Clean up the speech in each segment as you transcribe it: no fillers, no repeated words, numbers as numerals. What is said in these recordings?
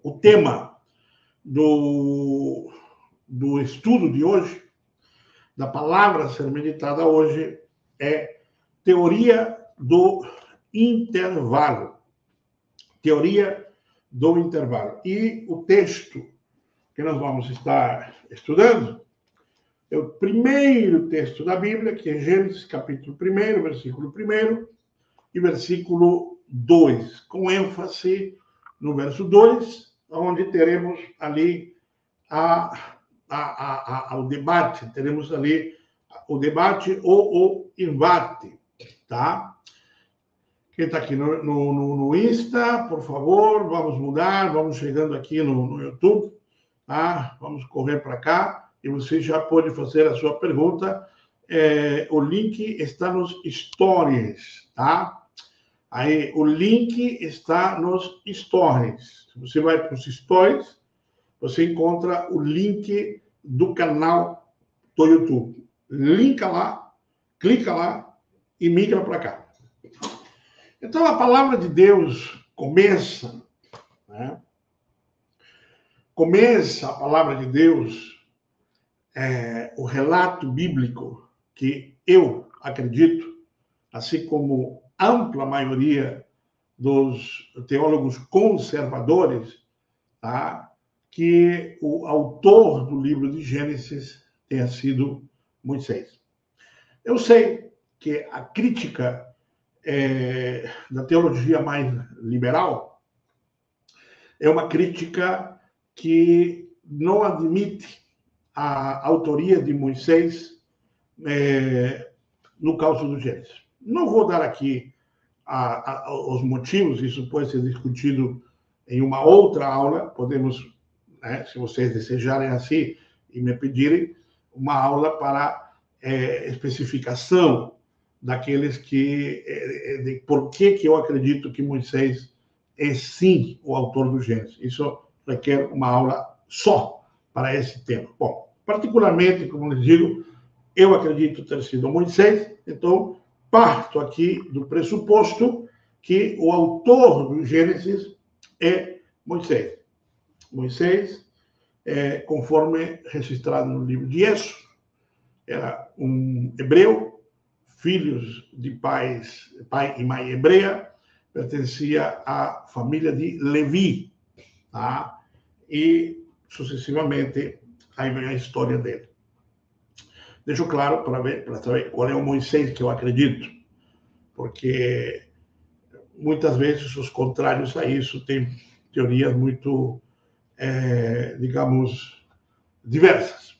O tema do estudo de hoje, da palavra a ser meditada hoje, é teoria do intervalo. Teoria do intervalo. E o texto que nós vamos estar estudando é o primeiro texto da Bíblia, que é Gênesis, capítulo 1, versículo 1 e versículo 2, com ênfase no verso 2, onde teremos ali o debate, teremos ali o debate ou o embate, tá? Quem está aqui no Insta, por favor, vamos mudar, vamos chegando aqui no YouTube, tá? Vamos correr para cá e você já pode fazer a sua pergunta. O link está nos stories, tá? Aí, o link está nos stories. Se você vai para os stories, você encontra o link do canal do YouTube. Linka lá, clica lá e migra para cá. Então, a palavra de Deus começa, né? Começa a palavra de Deus, o relato bíblico que eu acredito, assim como ampla maioria dos teólogos conservadores, tá? Que o autor do livro de Gênesis tenha sido Moisés. Eu sei que a crítica da teologia mais liberal é uma crítica que não admite a autoria de Moisés no caso do Gênesis. Não vou dar aqui os motivos, isso pode ser discutido em uma outra aula, podemos, né, se vocês desejarem assim e me pedirem, uma aula para especificação daqueles de por que eu acredito que Moisés é sim o autor do Gênesis. Isso requer uma aula só para esse tema. Bom, particularmente, como lhes digo, eu acredito ter sido Moisés, então parto aqui do pressuposto que o autor do Gênesis é Moisés. Moisés, conforme registrado no livro de Êxodo, era um hebreu, filhos de pai e mãe hebreia, pertencia à família de Levi, tá? E, sucessivamente, aí vem a história dele. Deixo claro para saber qual é o Moisés que eu acredito, porque muitas vezes os contrários a isso têm teorias muito, digamos, diversas.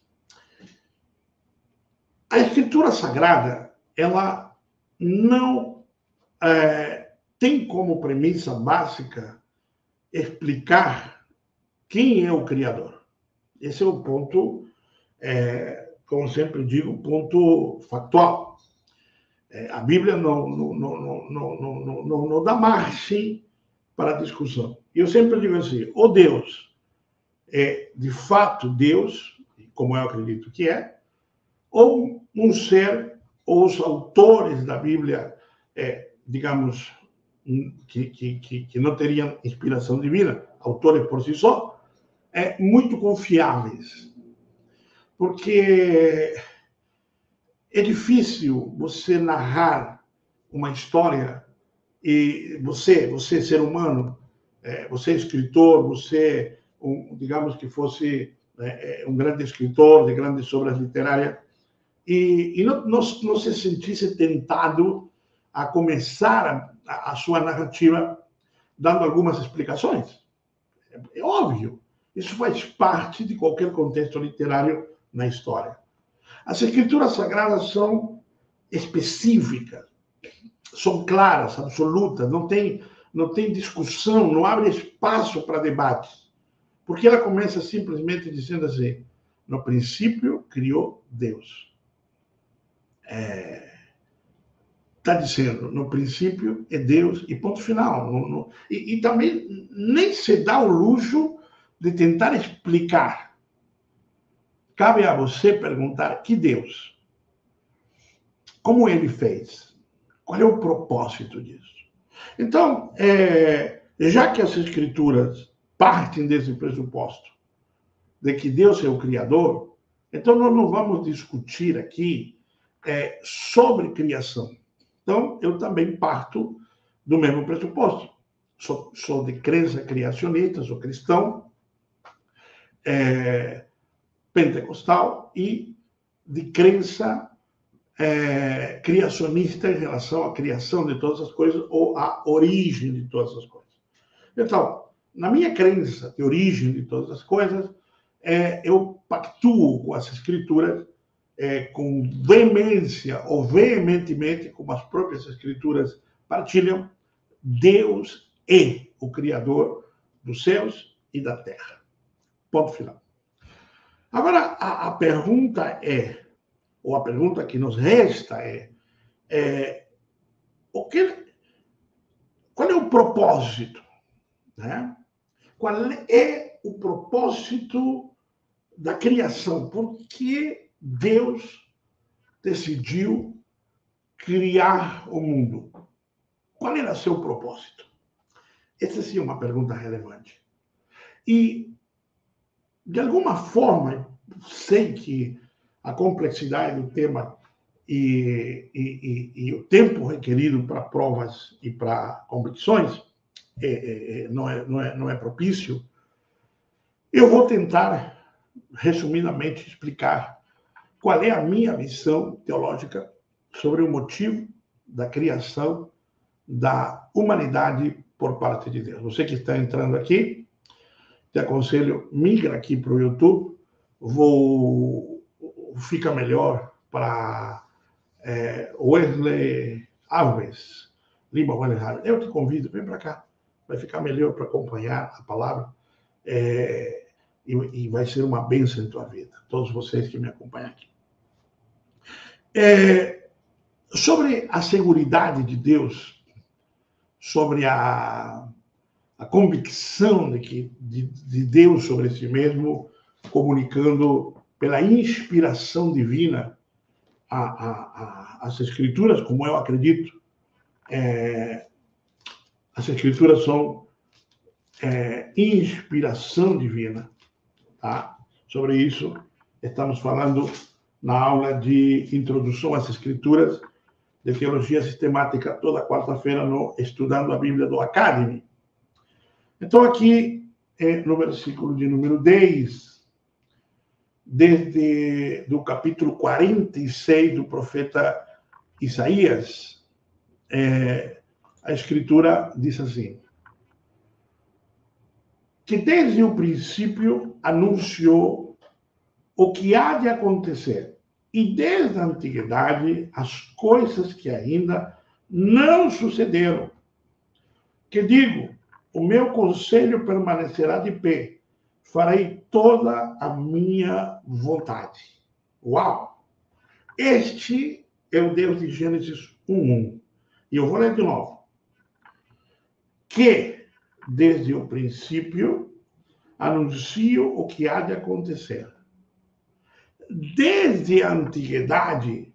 A Escritura Sagrada, ela não tem como premissa básica explicar quem é o Criador. Esse é o ponto, como sempre digo, ponto factual. A Bíblia não dá margem para discussão. Eu sempre digo assim, o Deus é de fato Deus, como eu acredito que é, ou um ser, ou os autores da Bíblia, digamos, que não teriam inspiração divina, autores por si só, muito confiáveis. Porque é difícil você narrar uma história e você ser humano, você escritor, você, digamos que fosse um grande escritor de grandes obras literárias, e não se sentisse tentado a começar a sua narrativa dando algumas explicações. É óbvio, isso faz parte de qualquer contexto literário na história. As escrituras sagradas são específicas, são claras, absolutas, não tem discussão, não abre espaço para debates, porque ela começa simplesmente dizendo assim, no princípio criou Deus. Está dizendo, no princípio é Deus e ponto final. E também nem se dá o luxo de tentar explicar. Cabe a você perguntar, que Deus? Como ele fez? Qual é o propósito disso? Então, já que as Escrituras partem desse pressuposto de que Deus é o Criador, então nós não vamos discutir aqui sobre criação. Então, eu também parto do mesmo pressuposto. Sou de crença criacionista, sou cristão, pentecostal e de crença criacionista em relação à criação de todas as coisas ou à origem de todas as coisas. Então, na minha crença de origem de todas as coisas, eu pactuo com as escrituras com veemência ou veementemente, como as próprias escrituras partilham, Deus é o Criador dos céus e da terra. Ponto final. Agora, a pergunta ou a pergunta que nos resta qual é o propósito? Né? Qual é o propósito da criação? Por que Deus decidiu criar o mundo? Qual era seu propósito? Essa sim é uma pergunta relevante. E, de alguma forma, sei que a complexidade do tema e o tempo requerido para provas e para competições não é propício. Eu vou tentar, resumidamente, explicar qual é a minha visão teológica sobre o motivo da criação da humanidade por parte de Deus. Você que está entrando aqui, te aconselho, migra aqui para o YouTube, fica melhor para Wesley Alves, Lima Wesley Alves. Eu te convido, vem para cá, vai ficar melhor para acompanhar a palavra e vai ser uma bênção em tua vida, todos vocês que me acompanham aqui. Sobre a seguridade de Deus, sobre a convicção de Deus sobre si mesmo, comunicando pela inspiração divina as Escrituras, como eu acredito. As Escrituras são inspiração divina. Tá? Sobre isso, estamos falando na aula de Introdução às Escrituras, de Teologia Sistemática, toda quarta-feira, no Estudando a Bíblia do Academy. Então, aqui, no versículo de número 10, do capítulo 46 do profeta Isaías, a Escritura diz assim: que desde o princípio anunciou o que há de acontecer, e desde a antiguidade as coisas que ainda não sucederam. Que digo, o meu conselho permanecerá de pé, farei toda a minha vontade. Uau! Este é o Deus de Gênesis 1:1. E eu vou ler de novo. Que, desde o princípio, anuncio o que há de acontecer. Desde a antiguidade,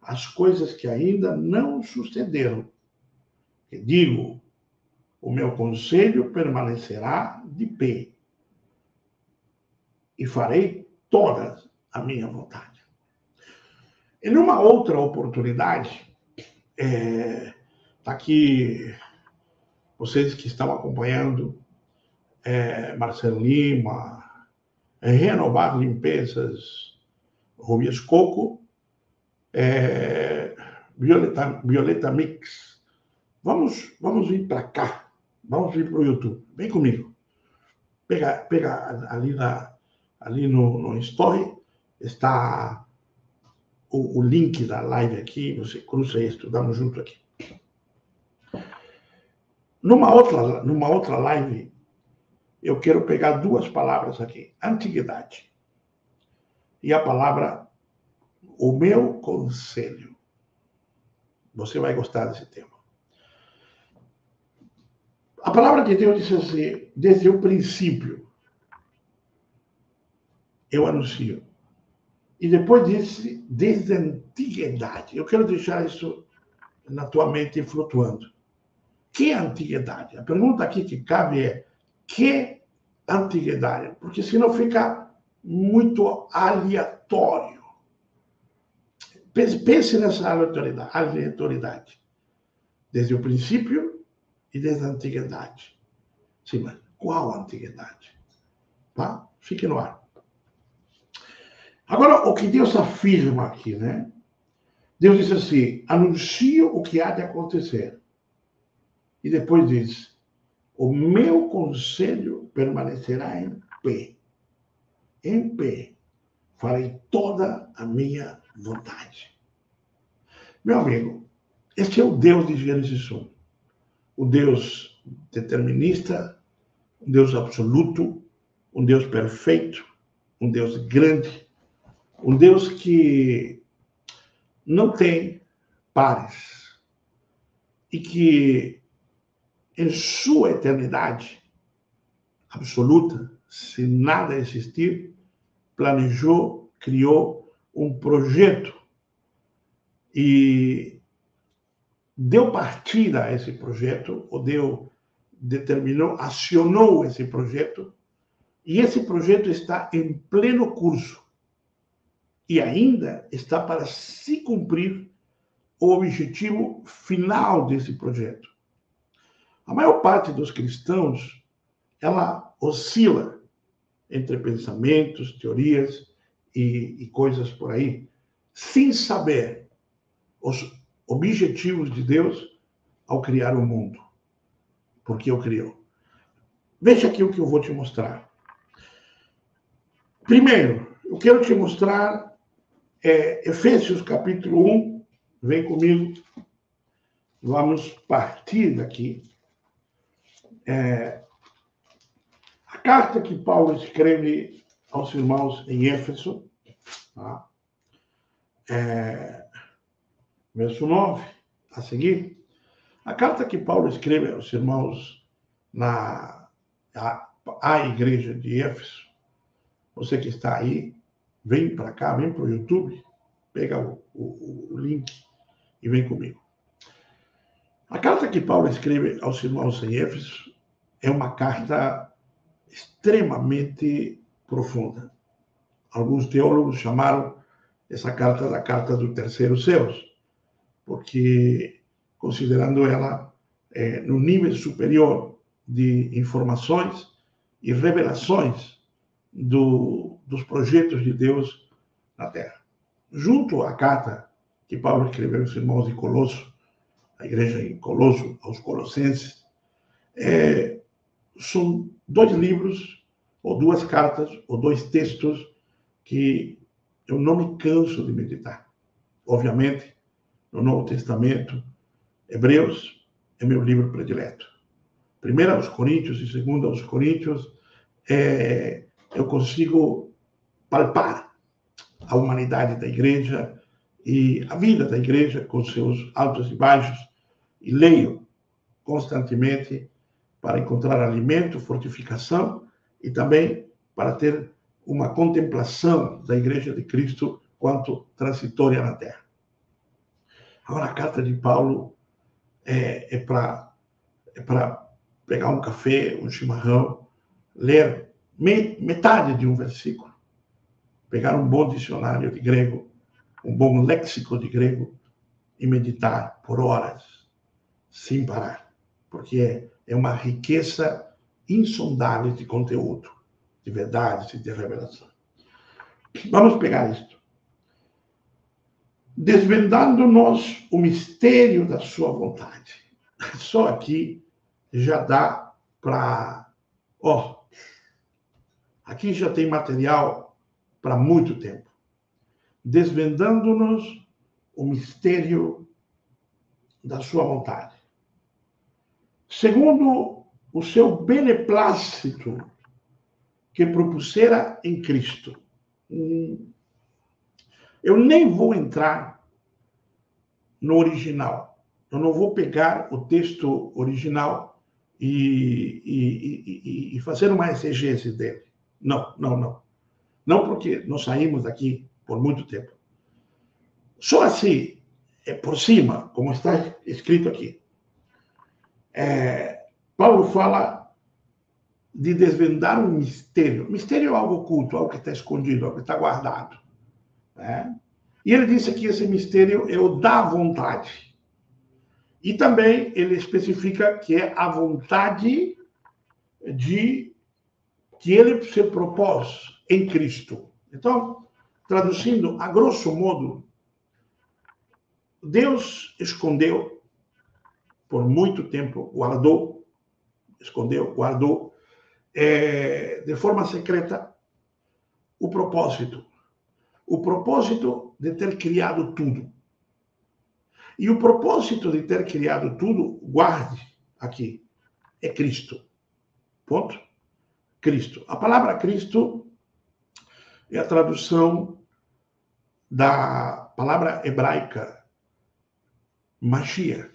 as coisas que ainda não sucederam. Que digo, o meu conselho permanecerá de pé, e farei toda a minha vontade. Em uma outra oportunidade, aqui, vocês que estão acompanhando, Marcelo Lima, Renovar Limpezas, Rubias Coco, Violeta Mix. Vamos vir para cá, vamos vir para o YouTube. Vem comigo. Pega ali no Story, está o link da live aqui, você cruza e estudamos junto aqui. Numa outra live, eu quero pegar duas palavras aqui. Antiguidade. E a palavra, o meu conselho. Você vai gostar desse tema. A palavra de Deus diz assim, desde o princípio, eu anuncio. E depois disse, desde a antiguidade. Eu quero deixar isso na tua mente flutuando. Que antiguidade? A pergunta aqui que cabe é, que antiguidade? Porque senão fica muito aleatório. Pense nessa aleatoriedade. Desde o princípio e desde a antiguidade. Sim, mas qual antiguidade? Tá? Fique no ar. Agora, o que Deus afirma aqui, né? Deus diz assim, anuncio o que há de acontecer. E depois diz, o meu conselho permanecerá em pé. Em pé. Farei toda a minha vontade. Meu amigo, este é o Deus de Gênesis 1. O Deus determinista, um Deus absoluto, um Deus perfeito, um Deus grande, um Deus que não tem pares e que em sua eternidade absoluta, se nada existir, planejou, criou um projeto e deu partida a esse projeto, ou determinou, acionou esse projeto, e esse projeto está em pleno curso e ainda está para se cumprir o objetivo final desse projeto. A maior parte dos cristãos, ela oscila entre pensamentos, teorias e coisas por aí, sem saber os objetivos de Deus ao criar o mundo. Porque o criou. Veja aqui o que eu vou te mostrar. Primeiro, eu quero te mostrar Efésios capítulo 1. Vem comigo. Vamos partir daqui. A carta que Paulo escreve aos irmãos em Éfeso, tá? Verso 9, a seguir. A carta que Paulo escreve aos irmãos à igreja de Éfeso. Você que está aí, vem para cá, vem para o YouTube, pega o link e vem comigo. A carta que Paulo escreve aos irmãos em Éfeso é uma carta extremamente profunda. Alguns teólogos chamaram essa carta da carta do terceiro céu, porque considerando ela no nível superior de informações e revelações dos projetos de Deus na Terra. Junto à carta que Paulo escreveu aos irmãos de Colosso, a igreja em Colosso, aos Colossenses, são 2 livros, ou 2 cartas, ou 2 textos que eu não me canso de meditar. Obviamente, no Novo Testamento, Hebreus é meu livro predileto. 1 aos Coríntios e 2 aos Coríntios, eu consigo palpar a humanidade da igreja e a vida da igreja com seus altos e baixos, e leio constantemente para encontrar alimento, fortificação e também para ter uma contemplação da igreja de Cristo quanto transitória na Terra. Agora, a carta de Paulo é para pegar um café, um chimarrão, ler metade de um versículo, pegar um bom dicionário de grego, um bom léxico de grego e meditar por horas, sem parar, porque é uma riqueza insondável de conteúdo, de verdades e de revelação. Vamos pegar isto. Desvendando-nos o mistério da sua vontade. Só aqui já dá para... aqui já tem material para muito tempo. Desvendando-nos o mistério da sua vontade. Segundo o seu beneplácito que propusera em Cristo. Eu nem vou entrar no original. Eu não vou pegar o texto original e fazer uma exegese dele. Não. Não porque nós saímos daqui por muito tempo. Só assim, por cima, como está escrito aqui. Paulo fala de desvendar um mistério. Mistério é algo oculto, algo que está escondido, algo que está guardado. Né? E ele disse que esse mistério é o da vontade. E também ele especifica que é a vontade de que ele se propôs em Cristo. Então, traduzindo, a grosso modo, Deus escondeu por muito tempo, guardou, escondeu, guardou, de forma secreta, o propósito de ter criado tudo. E o propósito de ter criado tudo, guarde aqui, é Cristo. Ponto. Cristo. A palavra Cristo é a tradução da palavra hebraica Mashiach,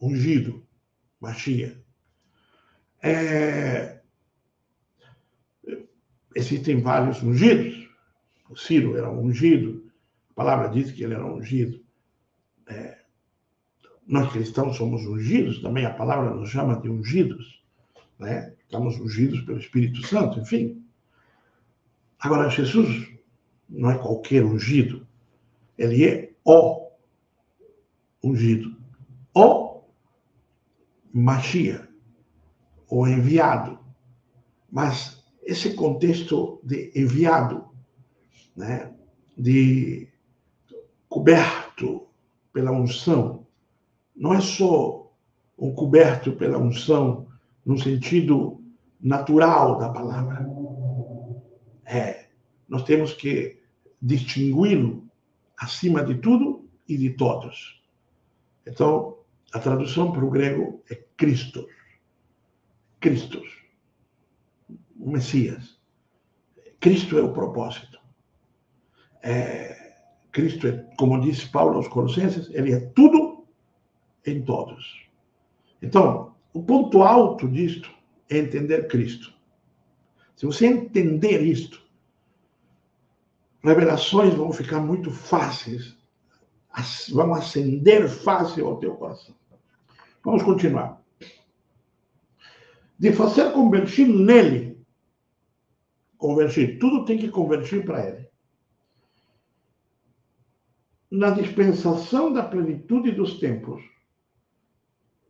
ungido, Mashiach. Existem vários ungidos. O Ciro era ungido. A palavra diz que ele era ungido. Nós cristãos somos ungidos, também a palavra nos chama de ungidos. Né? Estamos ungidos pelo Espírito Santo, enfim. Agora, Jesus não é qualquer ungido. Ele é o ungido. O Mashiach, o enviado. Mas esse contexto de enviado, né, de coberto pela unção, não é só um coberto pela unção no sentido natural da palavra. Nós temos que distingui-lo acima de tudo e de todos. Então, a tradução para o grego é Cristo. Cristo. O Messias. Cristo é o propósito. Cristo é, como disse Paulo aos Colossenses, ele é tudo em todos. Então, o ponto alto disto é entender Cristo. Se você entender isto, revelações vão ficar muito fáceis, vão acender fácil ao teu coração. Vamos continuar. De fazer convergir nele, convergir, tudo tem que convergir para ele. Na dispensação da plenitude dos tempos,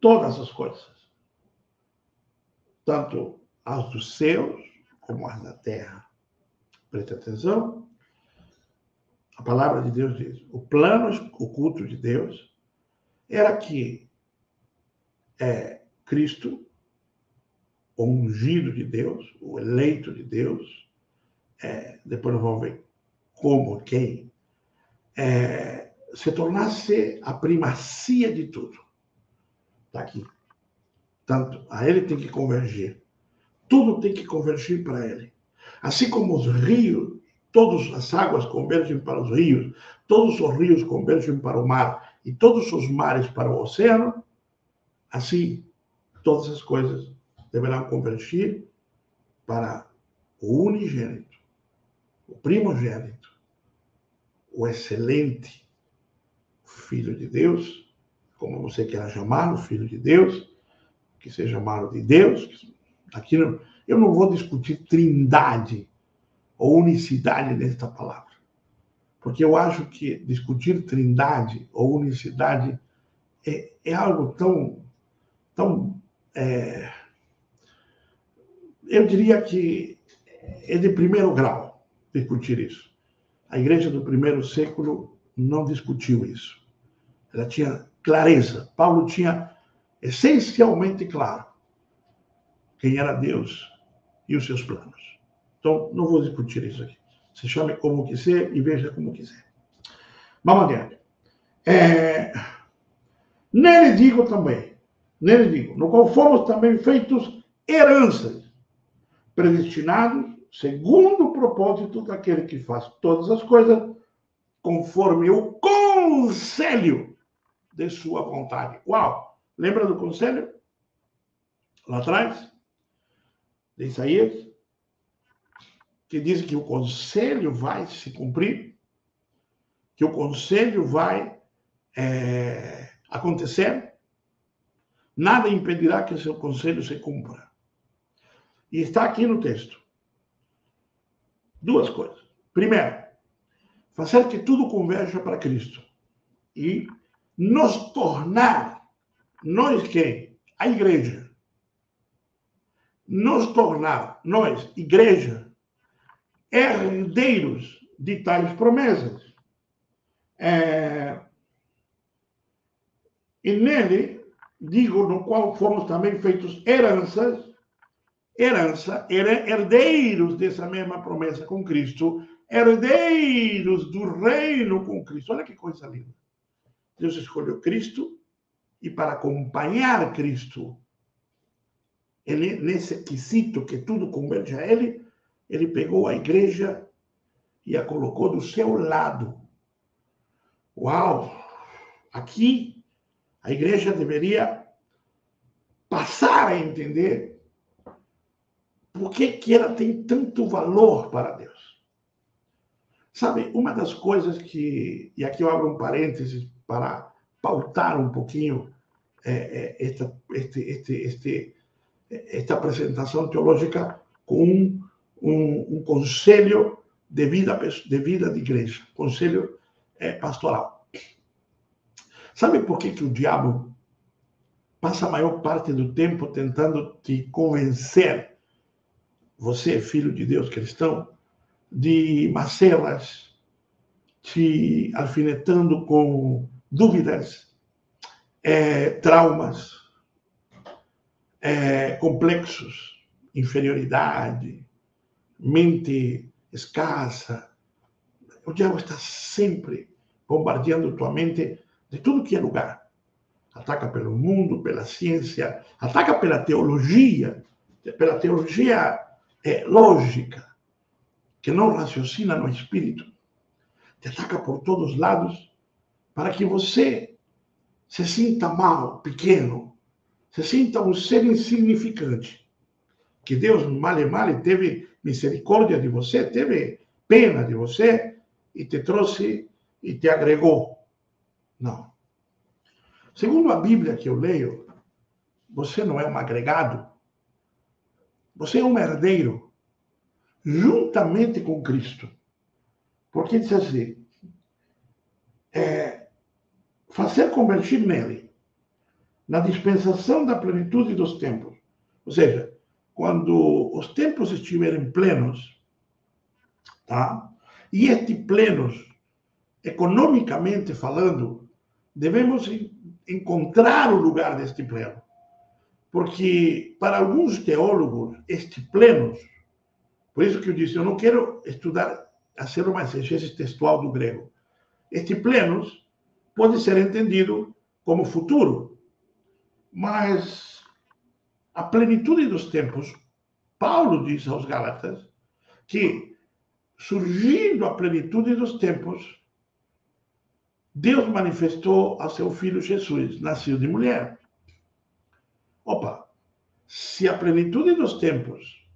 todas as coisas, tanto as dos céus como as da terra. Preste atenção. A palavra de Deus diz: o plano oculto de Deus era que Cristo, o ungido de Deus, o eleito de Deus, depois nós vamos ver como, quem, se tornasse a primacia de tudo. Está aqui. Tanto a ele tem que convergir. Tudo tem que convergir para ele. Assim como os rios, todas as águas convergem para os rios, todos os rios convergem para o mar e todos os mares para o oceano, assim todas as coisas deverão convergir para o unigênito, o primogênito, o excelente Filho de Deus, como você queira chamá-lo, Filho de Deus, que seja chamado de Deus. Aqui eu não vou discutir trindade ou unicidade nesta palavra, porque eu acho que discutir trindade ou unicidade é algo tão eu diria que é de primeiro grau discutir isso. A igreja do primeiro século não discutiu isso. Ela tinha clareza. Paulo tinha essencialmente claro quem era Deus e os seus planos. Então, não vou discutir isso aqui. Se chame como quiser e veja como quiser. Vamos adiante. Nele digo também, no qual fomos também feitos heranças, predestinados segundo o propósito daquele que faz todas as coisas conforme o conselho de sua vontade. Uau! Lembra do conselho? Lá atrás, de Isaías, que diz que o conselho vai se cumprir, que o conselho vai acontecer, nada impedirá que seu conselho se cumpra. E está aqui no texto. Duas coisas. Primeiro, fazer que tudo converja para Cristo. E nos tornar, nós quem? A igreja. Nos tornar, nós, igreja, herdeiros de tais promessas. E nele, digo, no qual fomos também feitos herança, herdeiros dessa mesma promessa com Cristo, herdeiros do reino com Cristo. Olha que coisa linda. Deus escolheu Cristo e para acompanhar Cristo, ele, nesse quesito que tudo converge a ele, ele pegou a igreja e a colocou do seu lado. Uau! Aqui, a igreja deveria passar a entender por que ela tem tanto valor para Deus. Sabe, uma das coisas que, e aqui eu abro um parênteses para pautar um pouquinho esta apresentação teológica com um conselho de vida de igreja, conselho pastoral. Sabe por que o diabo passa a maior parte do tempo tentando te convencer, você, filho de Deus cristão, de macelas, te alfinetando com dúvidas, traumas, complexos, inferioridade, mente escassa. O diabo está sempre bombardeando tua mente de tudo que é lugar. Ataca pelo mundo, pela ciência, ataca pela teologia lógica, que não raciocina no espírito. Te ataca por todos os lados para que você se sinta mal, pequeno, se sinta um ser insignificante. Que Deus, male, teve misericórdia de você, teve pena de você e te trouxe e te agregou. Não. Segundo a Bíblia que eu leio, você não é um agregado, você é um herdeiro, juntamente com Cristo. Porque diz assim, fazer convergir nele, na dispensação da plenitude dos tempos. Ou seja, quando os tempos estiverem plenos, tá? E este plenos, economicamente falando, devemos encontrar o lugar deste pleno. Porque, para alguns teólogos, este plenos, por isso que eu disse, eu não quero estudar, fazer uma exegese textual do grego. Este plenos pode ser entendido como futuro, mas a plenitude dos tempos, Paulo diz aos Gálatas que, surgindo a plenitude dos tempos, Deus manifestou a seu Filho Jesus, nascido de mulher. Opa, se a plenitude dos tempos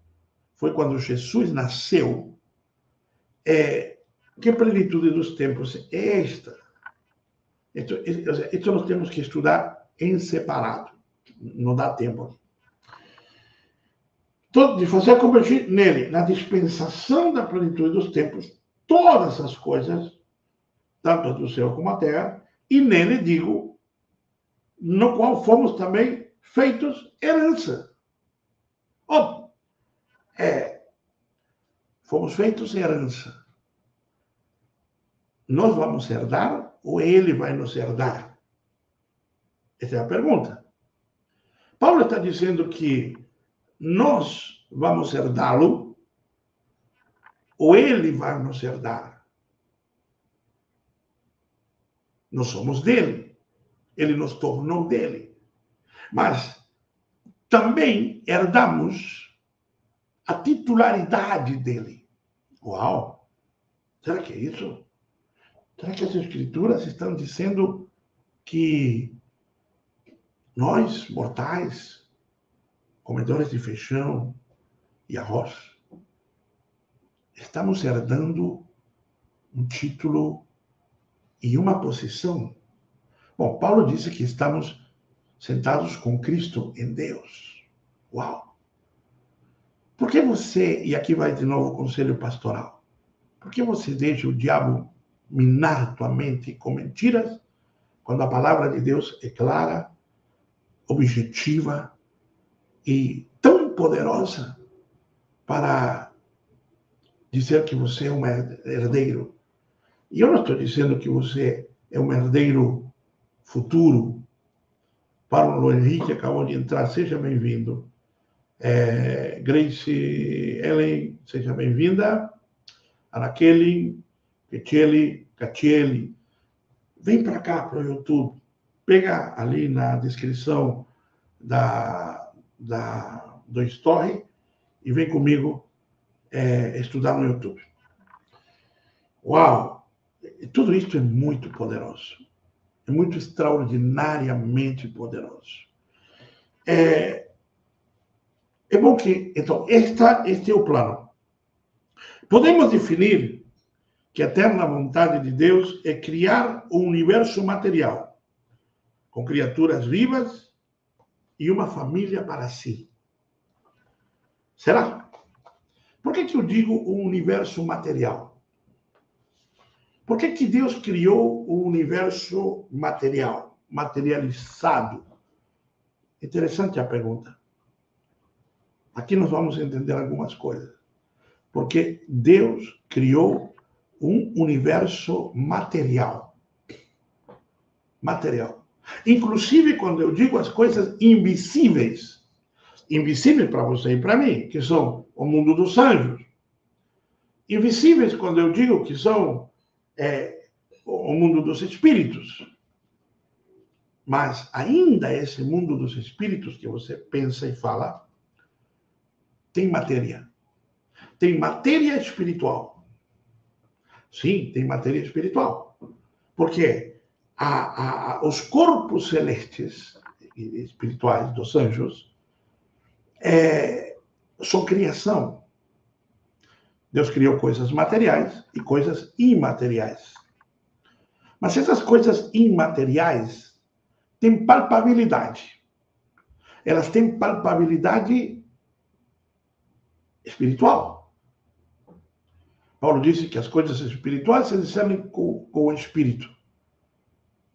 foi quando Jesus nasceu, que plenitude dos tempos é esta? Isso nós temos que estudar em separado. Não dá tempo. De fazer convergir nele, na dispensação da plenitude dos tempos, todas as coisas, tanto do céu como a terra, e nele, digo, no qual fomos também feitos herança. Fomos feitos herança. Nós vamos herdar ou ele vai nos herdar? Essa é a pergunta. Paulo está dizendo que nós vamos herdá-lo ou ele vai nos herdar? Nós somos dele. Ele nos tornou dele. Mas também herdamos a titularidade dele. Uau! Será que é isso? Será que as escrituras estão dizendo que nós, mortais, comedores de feijão e arroz, estamos herdando um título e uma posição? Bom, Paulo disse que estamos sentados com Cristo em Deus. Uau! Por que você, e aqui vai de novo o conselho pastoral, por que você deixa o diabo minar tua mente com mentiras, quando a palavra de Deus é clara, objetiva e tão poderosa para dizer que você é um herdeiro? E eu não estou dizendo que você é um herdeiro futuro. Paulo Henrique acabou de entrar, seja bem-vindo. Grace Ellen, seja bem-vinda. Ana Kelly, Catiele, vem para cá, para o YouTube. Pega ali na descrição do Story e vem comigo estudar no YouTube. Uau! Tudo isso é muito poderoso. É muito extraordinariamente poderoso. É bom que, então, este é o plano. Podemos definir que a eterna vontade de Deus é criar um universo material, com criaturas vivas e uma família para si. Será? Por que eu digo um universo material? Por que Deus criou o universo material, materializado? Interessante a pergunta. Aqui nós vamos entender algumas coisas. Porque Deus criou um universo material. Material. Inclusive, quando eu digo as coisas invisíveis para você e para mim, que são o mundo dos anjos. Invisíveis, quando eu digo que são o mundo dos espíritos. Mas ainda esse mundo dos espíritos que você pensa e fala, tem matéria. Tem matéria espiritual. Sim, tem matéria espiritual. Porque os corpos celestes e espirituais dos anjos são criação. Deus criou coisas materiais e coisas imateriais. Mas essas coisas imateriais têm palpabilidade. Elas têm palpabilidade espiritual. Paulo disse que as coisas espirituais se discernem com o Espírito.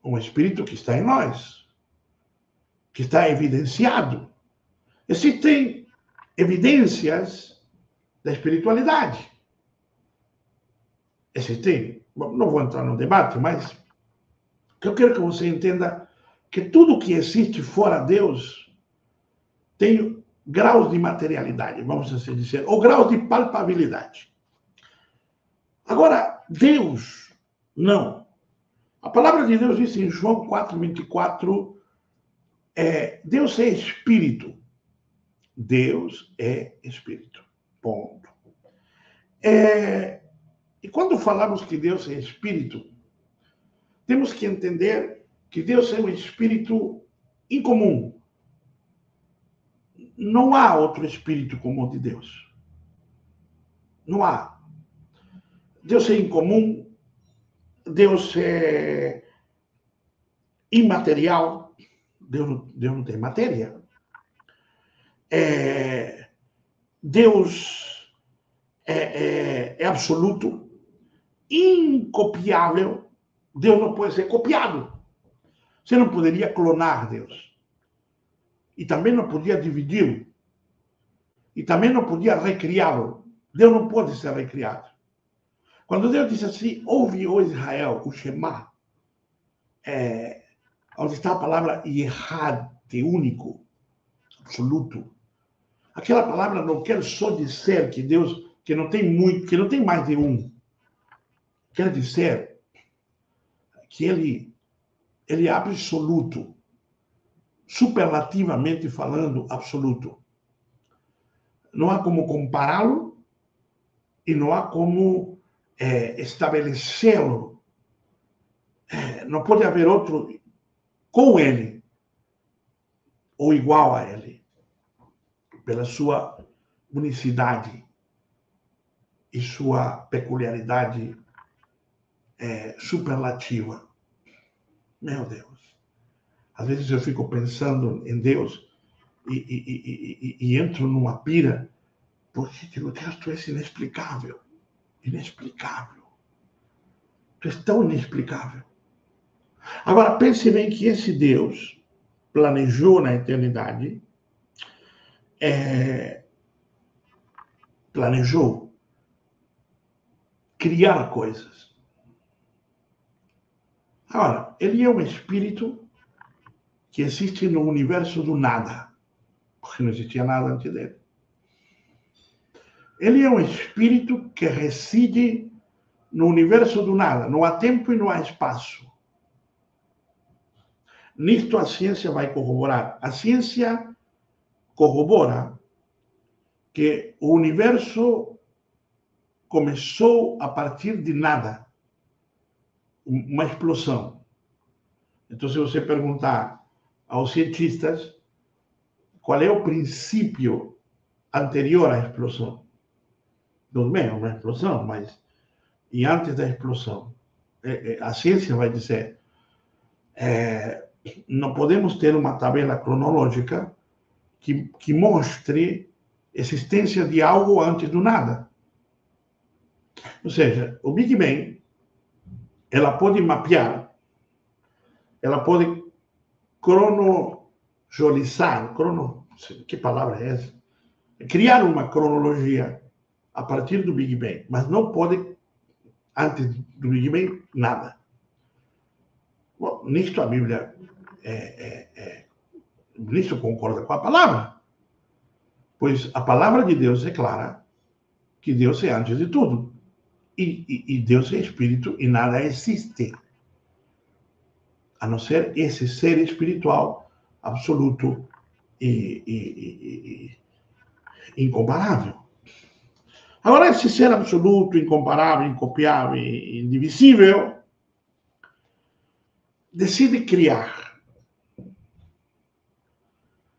Um Espírito que está em nós, que está evidenciado. Existem evidências da espiritualidade. Existem, não vou entrar no debate, mas eu quero que você entenda que tudo que existe fora de Deus tem graus de materialidade, vamos assim dizer, ou graus de palpabilidade. Agora, Deus, não. A palavra de Deus diz em João 4:24, Deus é Espírito. Deus é Espírito. Ponto. E quando falamos que Deus é Espírito, temos que entender que Deus é um Espírito incomum. Não há outro Espírito como o de Deus. Não há. Deus é incomum, Deus é imaterial, Deus não tem matéria. Deus é absoluto, incopiável. Deus não pode ser copiado. Você não poderia clonar Deus. E também não podia dividi-lo. E também não podia recriá-lo. Deus não pode ser recriado. Quando Deus disse assim, ouve, ó Israel, o Shema, onde está a palavra Yehad, único, absoluto. Aquela palavra não quer só dizer que Deus, que não tem muito, que não tem mais de um. Quer dizer que ele é absoluto, superlativamente falando, absoluto. Não há como compará-lo e não há como estabelecê-lo. Não pode haver outro com ele ou igual a ele, pela sua unicidade e sua peculiaridade superlativa. Meu Deus. Às vezes eu fico pensando em Deus e entro numa pira, Porque digo, Deus, tu és inexplicável. Inexplicável. Tu és tão inexplicável. Agora, pense bem que esse Deus planejou na eternidade, planejou criar coisas. Agora, ele é um espírito que existe no universo do nada, porque não existia nada antes dele. Ele é um espírito que reside no universo do nada. Não há tempo e não há espaço. Nisto a ciência vai corroborar. A ciência corrobora que o universo começou a partir de nada. Uma explosão. Então, se você perguntar aos cientistas qual é o princípio anterior à explosão, tudo bem, é uma explosão, mas e antes da explosão? A ciência vai dizer, não podemos ter uma tabela cronológica que mostre existência de algo antes do nada. Ou seja, o Big Bang, ela pode mapear, ela pode cronologizar, que palavra é essa? Criar uma cronologia a partir do Big Bang, mas não pode, antes do Big Bang, nada. Bom, nisto a Bíblia, nisto concorda com a palavra, pois a palavra de Deus é clara que Deus é antes de tudo. E Deus é espírito e nada existe, a não ser esse ser espiritual absoluto e incomparável. Agora, esse ser absoluto, incomparável, incopiável e indivisível decide criar.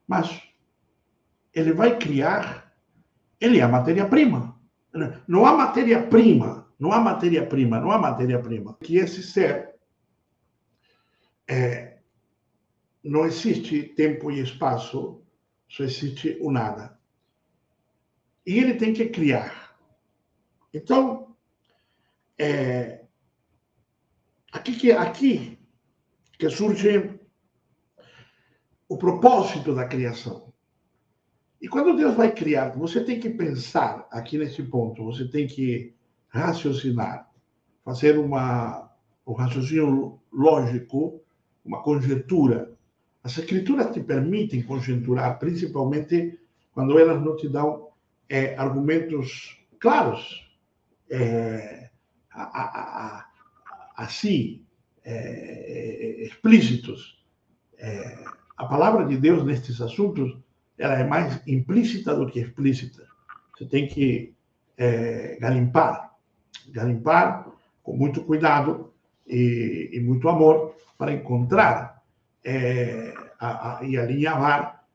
Mas ele vai criar, ele é a matéria-prima. Não há matéria-prima, não há matéria-prima, não há matéria-prima. Que esse ser não existe tempo e espaço, só existe o nada. E ele tem que criar. Então, aqui que surge o propósito da criação. E quando Deus vai criar, você tem que pensar aqui nesse ponto, você tem que raciocinar, fazer um raciocínio lógico, uma conjectura. As escrituras te permitem conjecturar, principalmente quando elas não te dão argumentos claros, assim, explícitos. A palavra de Deus nestes assuntos, ela é mais implícita do que explícita. Você tem que garimpar com muito cuidado e muito amor para encontrar e alinhavar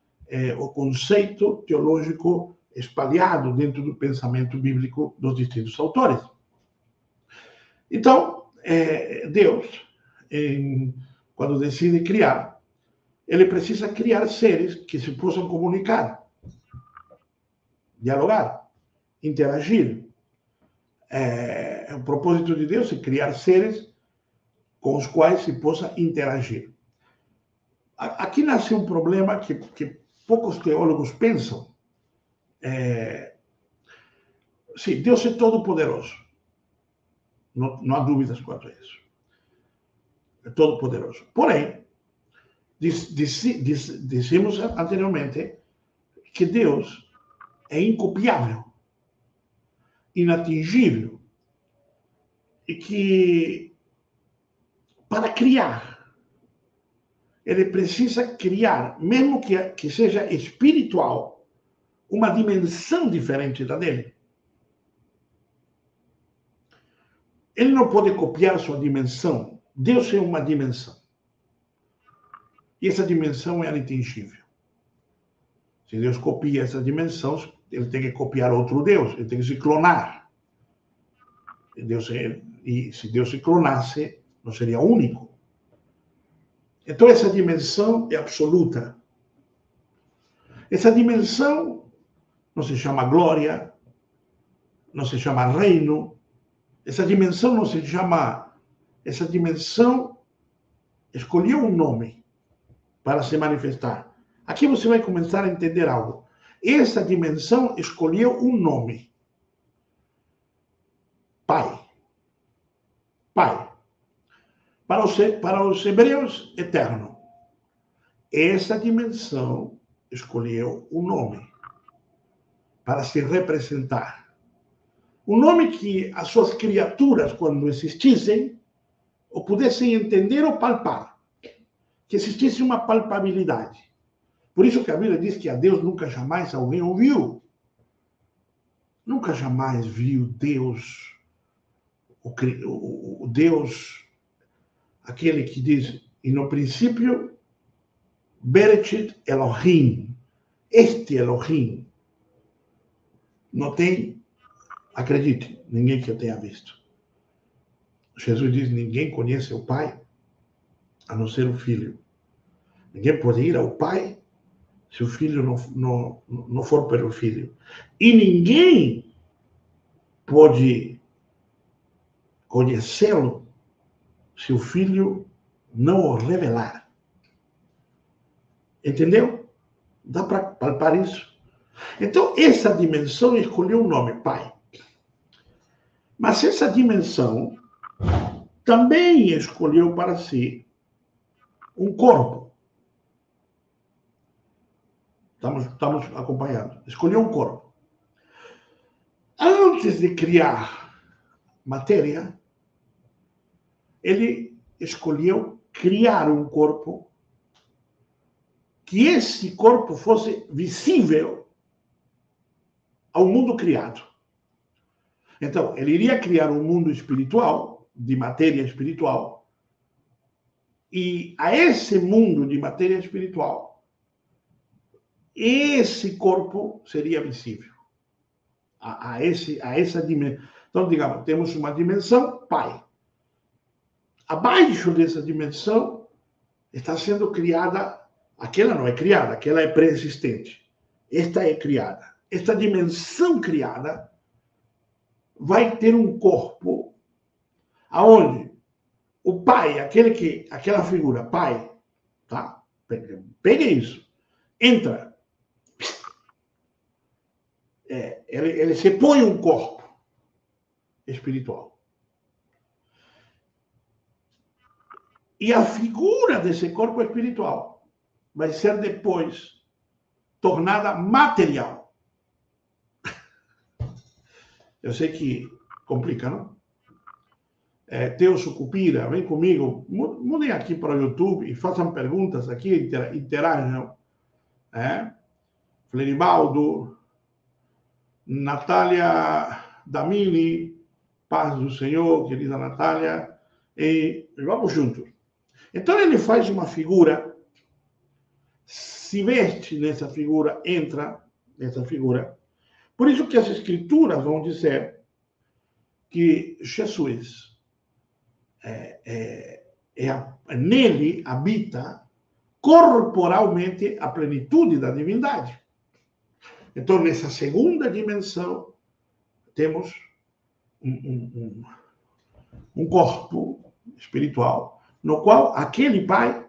o conceito teológico espalhado dentro do pensamento bíblico dos distintos autores. Então, Deus, quando decide criar, ele precisa criar seres que se possam comunicar, dialogar, interagir. O propósito de Deus é criar seres com os quais se possa interagir. Aqui nasce um problema que poucos teólogos pensam. Sim, Deus é todo-poderoso. Não há dúvidas quanto a isso. É todo-poderoso. Porém, dissemos anteriormente que Deus é incopiável, inatingível, e que para criar, ele precisa criar, mesmo que seja espiritual, uma dimensão diferente da dele. Ele não pode copiar sua dimensão. Deus é uma dimensão. E essa dimensão é inatingível. Se Deus copia essa dimensão, ele tem que copiar outro Deus, ele tem que se clonar. E se Deus se clonasse, não seria único. Então, essa dimensão é absoluta. Essa dimensão não se chama glória, não se chama reino. Essa dimensão não se chama... Essa dimensão escolheu um nome para se manifestar. Aqui você vai começar a entender algo. Essa dimensão escolheu um nome. Pai. Pai. Para os hebreus, eterno. Essa dimensão escolheu um nome para se representar. Um nome que as suas criaturas, quando existissem, ou pudessem entender ou palpar. Que existisse uma palpabilidade. Por isso que a Bíblia diz que a Deus nunca jamais alguém ouviu. Nunca jamais viu Deus, o Deus, aquele que diz, e no princípio, Bereshit Elohim. Este Elohim não tem, acredite, ninguém que eu tenha visto. Jesus diz, ninguém conhece o Pai, a não ser o Filho. Ninguém pode ir ao Pai se o Filho não for pelo Filho. E ninguém pode conhecê-lo se o Filho não o revelar. Entendeu? Dá para palpar isso? Então, essa dimensão escolheu o nome Pai. Mas essa dimensão também escolheu para si um corpo. Estamos acompanhando. Escolheu um corpo. Antes de criar matéria, ele escolheu criar um corpo que esse corpo fosse visível ao mundo criado. Então, ele iria criar um mundo espiritual, de matéria espiritual, e a esse mundo de matéria espiritual, esse corpo seria visível. A essa dimensão. Então, digamos, temos uma dimensão Pai. Abaixo dessa dimensão está sendo criada, aquela não é criada, aquela é pré-existente. Esta é criada. Esta dimensão criada vai ter um corpo aonde o Pai, aquela figura, Pai, tá? Pegue isso. Entra. Ele se põe um corpo espiritual. E a figura desse corpo espiritual vai ser depois tornada material. Eu sei que complica, não? Teu Sucupira, vem comigo. Mudem aqui para o YouTube e façam perguntas aqui, interajam. Fleribaldo, Natália Damini, paz do Senhor, querida Natália, e vamos juntos. Então ele faz uma figura, se veste nessa figura, entra nessa figura. Por isso que as escrituras vão dizer que Jesus, nele habita corporalmente a plenitude da divindade. Então, nessa segunda dimensão, temos um corpo espiritual, no qual aquele Pai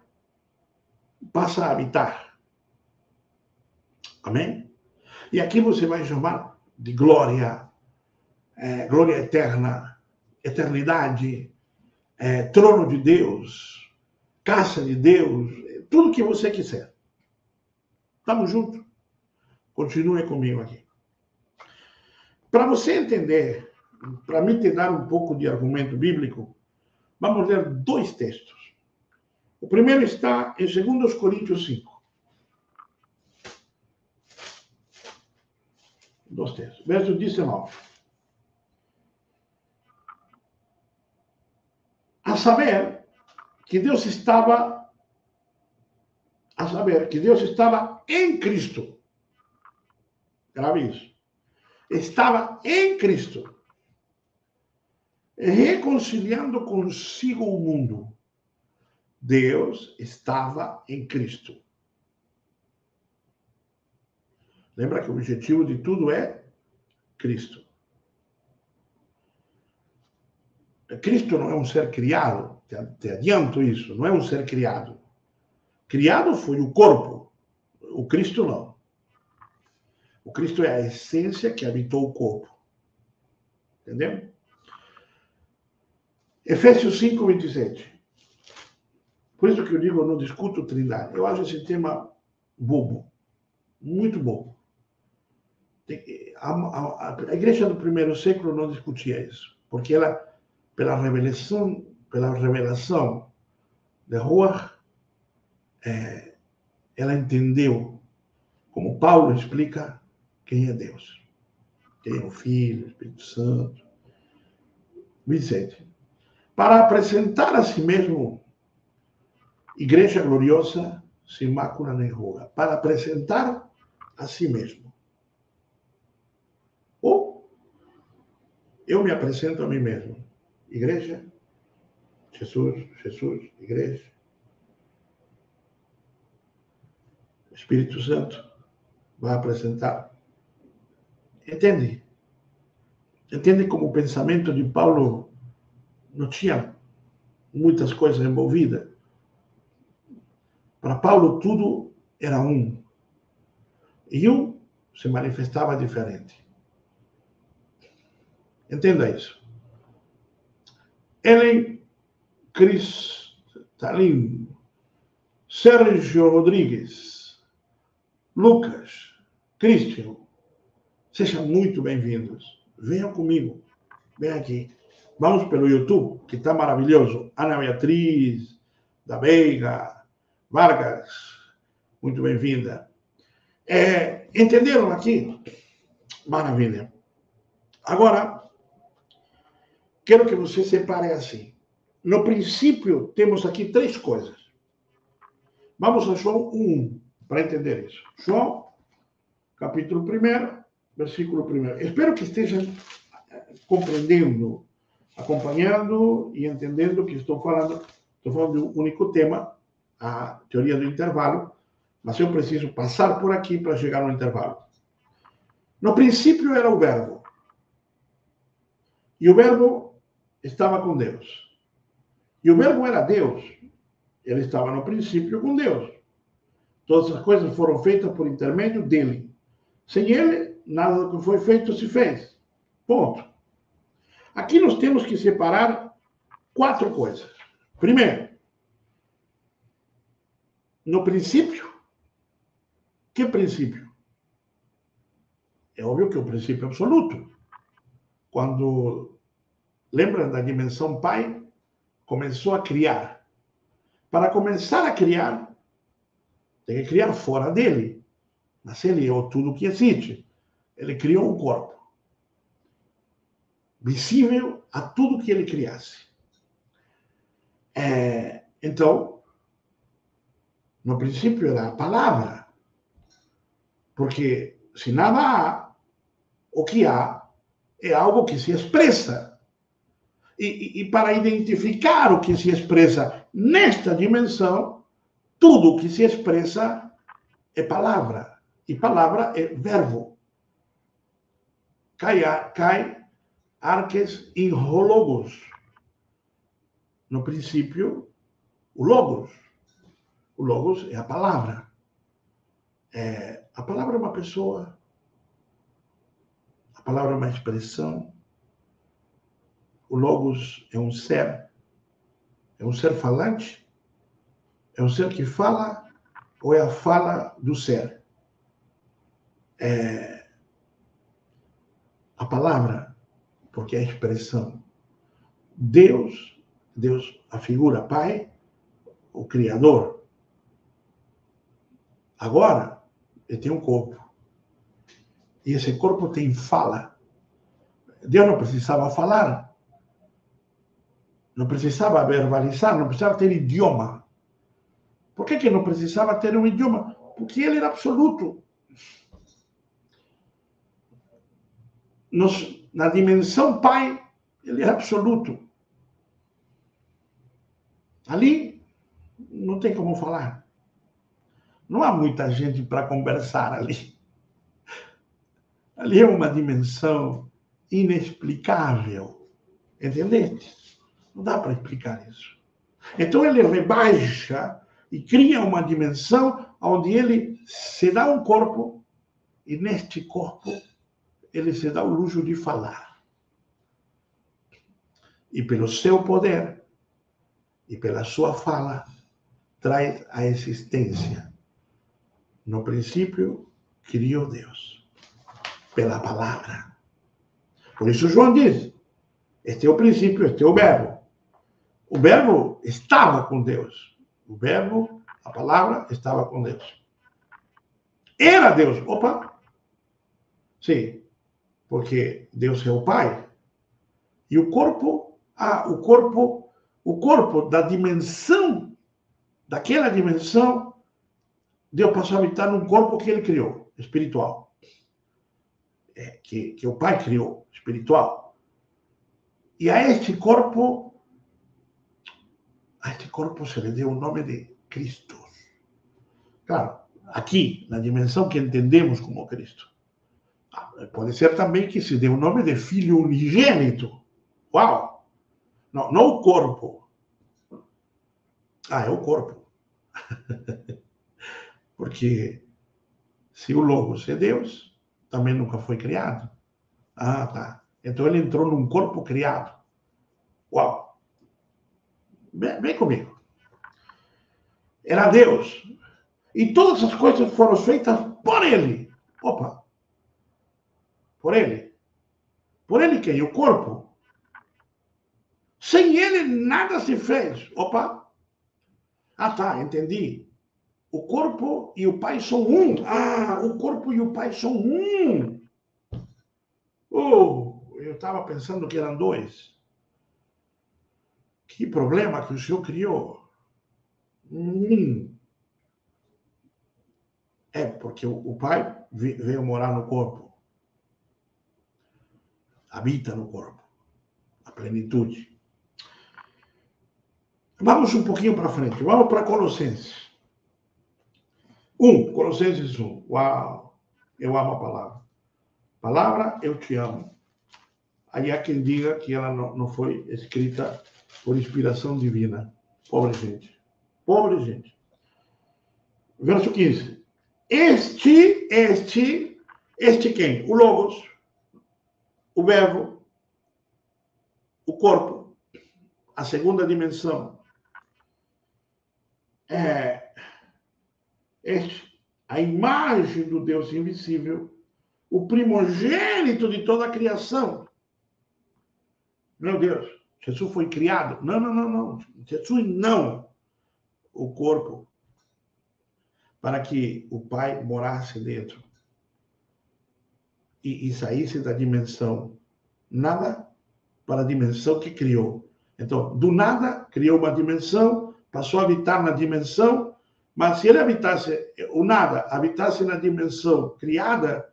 passa a habitar. Amém? E aqui você vai chamar de glória, glória eterna, eternidade, trono de Deus, casa de Deus, tudo que você quiser. Estamos juntos? Continue comigo aqui. Para você entender, para mim te dar um pouco de argumento bíblico, vamos ler dois textos. O primeiro está em 2 Coríntios 5. Dois textos. Verso 19. A saber que Deus estava em Cristo. Grave isso. Estava em Cristo, reconciliando consigo o mundo. Deus estava em Cristo. Lembra que o objetivo de tudo é Cristo. Cristo não é um ser criado, te adianto isso, não é um ser criado. Criado foi o corpo, o Cristo não. O Cristo é a essência que habitou o corpo. Entendeu? Efésios 5, 27. Por isso que eu digo, eu não discuto Trindade. Eu acho esse tema bobo, muito bobo. A igreja do primeiro século não discutia isso, porque ela, pela revelação de Ruach, ela entendeu, como Paulo explica, quem é Deus. Quem é o Filho, o Espírito Santo. 27. Para apresentar a si mesmo igreja gloriosa, sem mácula nem ruga. Para apresentar a si mesmo. Ou eu me apresento a mim mesmo. Igreja, Jesus, igreja. Espírito Santo vai apresentar. Entende? Entende como o pensamento de Paulo não tinha muitas coisas envolvidas? Para Paulo, tudo era um. E um se manifestava diferente. Entenda isso. Ellen Cristalino, Sérgio Rodrigues, Lucas, Cristian, sejam muito bem-vindos. Venham comigo. Venham aqui. Vamos pelo YouTube, que está maravilhoso. Ana Beatriz, da Veiga, Vargas, muito bem-vinda. Entenderam aqui? Maravilha. Agora, quero que você separe assim. No princípio, temos aqui três coisas. Vamos a João 1, para entender isso. João, capítulo 1, versículo 1. Espero que estejam compreendendo, acompanhando e entendendo que estou falando de um único tema, a teoria do intervalo, mas eu preciso passar por aqui para chegar no intervalo. No princípio era o Verbo. E o Verbo estava com Deus. E o Verbo era Deus. Ele estava no princípio com Deus. Todas as coisas foram feitas por intermédio dele. Sem ele, nada do que foi feito se fez. Ponto. Aqui nós temos que separar quatro coisas. Primeiro, no princípio, que princípio? É óbvio que o princípio absoluto. Quando lembram da dimensão Pai, começou a criar. Para começar a criar, tem que criar fora dele. Mas ele é tudo que existe. Ele criou um corpo visível a tudo que ele criasse. Então, no princípio era a palavra. Porque se nada há, o que há é algo que se expressa. E para identificar o que se expressa nesta dimensão, tudo que se expressa é palavra. E palavra é verbo. Kai arques in logos. No princípio, o logos. O logos é a palavra. A palavra é uma pessoa. A palavra é uma expressão. O logos é um ser falante, é um ser que fala ou é a fala do ser? A palavra, porque é a expressão. Deus, a figura Pai, o Criador. Agora, ele tem um corpo. E esse corpo tem fala. Deus não precisava falar. Não precisava verbalizar, não precisava ter idioma. Por que não precisava ter um idioma? Porque ele era absoluto. Na dimensão Pai, ele era absoluto. Ali, não tem como falar. Não há muita gente para conversar ali. Ali é uma dimensão inexplicável. Entendeste? Não dá para explicar isso. Então ele rebaixa e cria uma dimensão onde ele se dá um corpo e neste corpo ele se dá o luxo de falar. E pelo seu poder e pela sua fala traz a existência. No princípio criou Deus pela palavra. Por isso João diz, este é o princípio, este é o verbo. O verbo estava com Deus. O verbo, a palavra, estava com Deus. Era Deus. Opa! Sim, porque Deus é o Pai. E o corpo, o corpo da dimensão, daquela dimensão, Deus passou a habitar num corpo que ele criou, espiritual. Que o Pai criou, espiritual. E a este corpo se lhe deu o nome de Cristo. Claro, aqui, na dimensão que entendemos como Cristo. Pode ser também que se dê o nome de Filho unigênito. Uau! Não, não o corpo. É o corpo. Porque se o Logos é Deus, também nunca foi criado. Tá. Então ele entrou num corpo criado. Uau! Vem comigo. Era Deus. E todas as coisas foram feitas por ele. Opa! Por ele. Por ele quem? O corpo. Sem ele nada se fez. Opa! Tá, entendi. O corpo e o Pai são um. O corpo e o Pai são um. Eu estava pensando que eram dois. Que problema que o Senhor criou. Porque o Pai veio morar no corpo. Habita no corpo. A plenitude. Vamos um pouquinho para frente. Vamos para Colossenses. Colossenses 1. Uau! Eu amo a palavra. Palavra, eu te amo. Aí há quem diga que ela não foi escrita por inspiração divina. Pobre gente. Pobre gente. Verso 15. Este quem? O Logos, o Verbo, o corpo, a segunda dimensão. A imagem do Deus invisível, o primogênito de toda a criação. Meu Deus, Jesus foi criado? Não. Jesus não. O corpo. Para que o Pai morasse dentro. E saísse da dimensão nada para a dimensão que criou. Então, do nada, criou uma dimensão, passou a habitar na dimensão, mas se ele habitasse, o nada, habitasse na dimensão criada,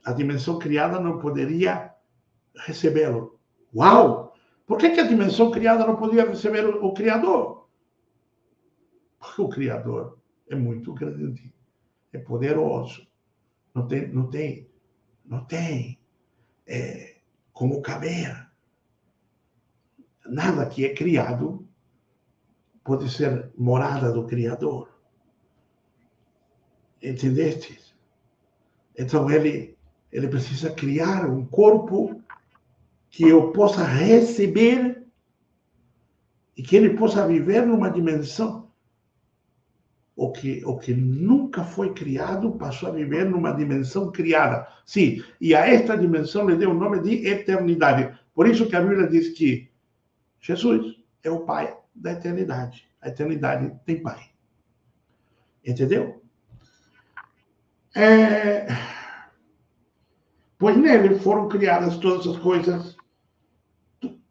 a dimensão criada não poderia recebê-lo. Uau! Por que a dimensão criada não podia receber o Criador? Porque o Criador é muito grande, é poderoso. Não tem como caber. Nada que é criado pode ser morada do Criador. Entendeste? Então ele precisa criar um corpo que eu possa receber e que ele possa viver numa dimensão. O que nunca foi criado passou a viver numa dimensão criada. Sim, e a esta dimensão lhe deu o nome de eternidade. Por isso que a Bíblia diz que Jesus é o Pai da eternidade. A eternidade tem Pai. Entendeu? Pois nele foram criadas todas as coisas.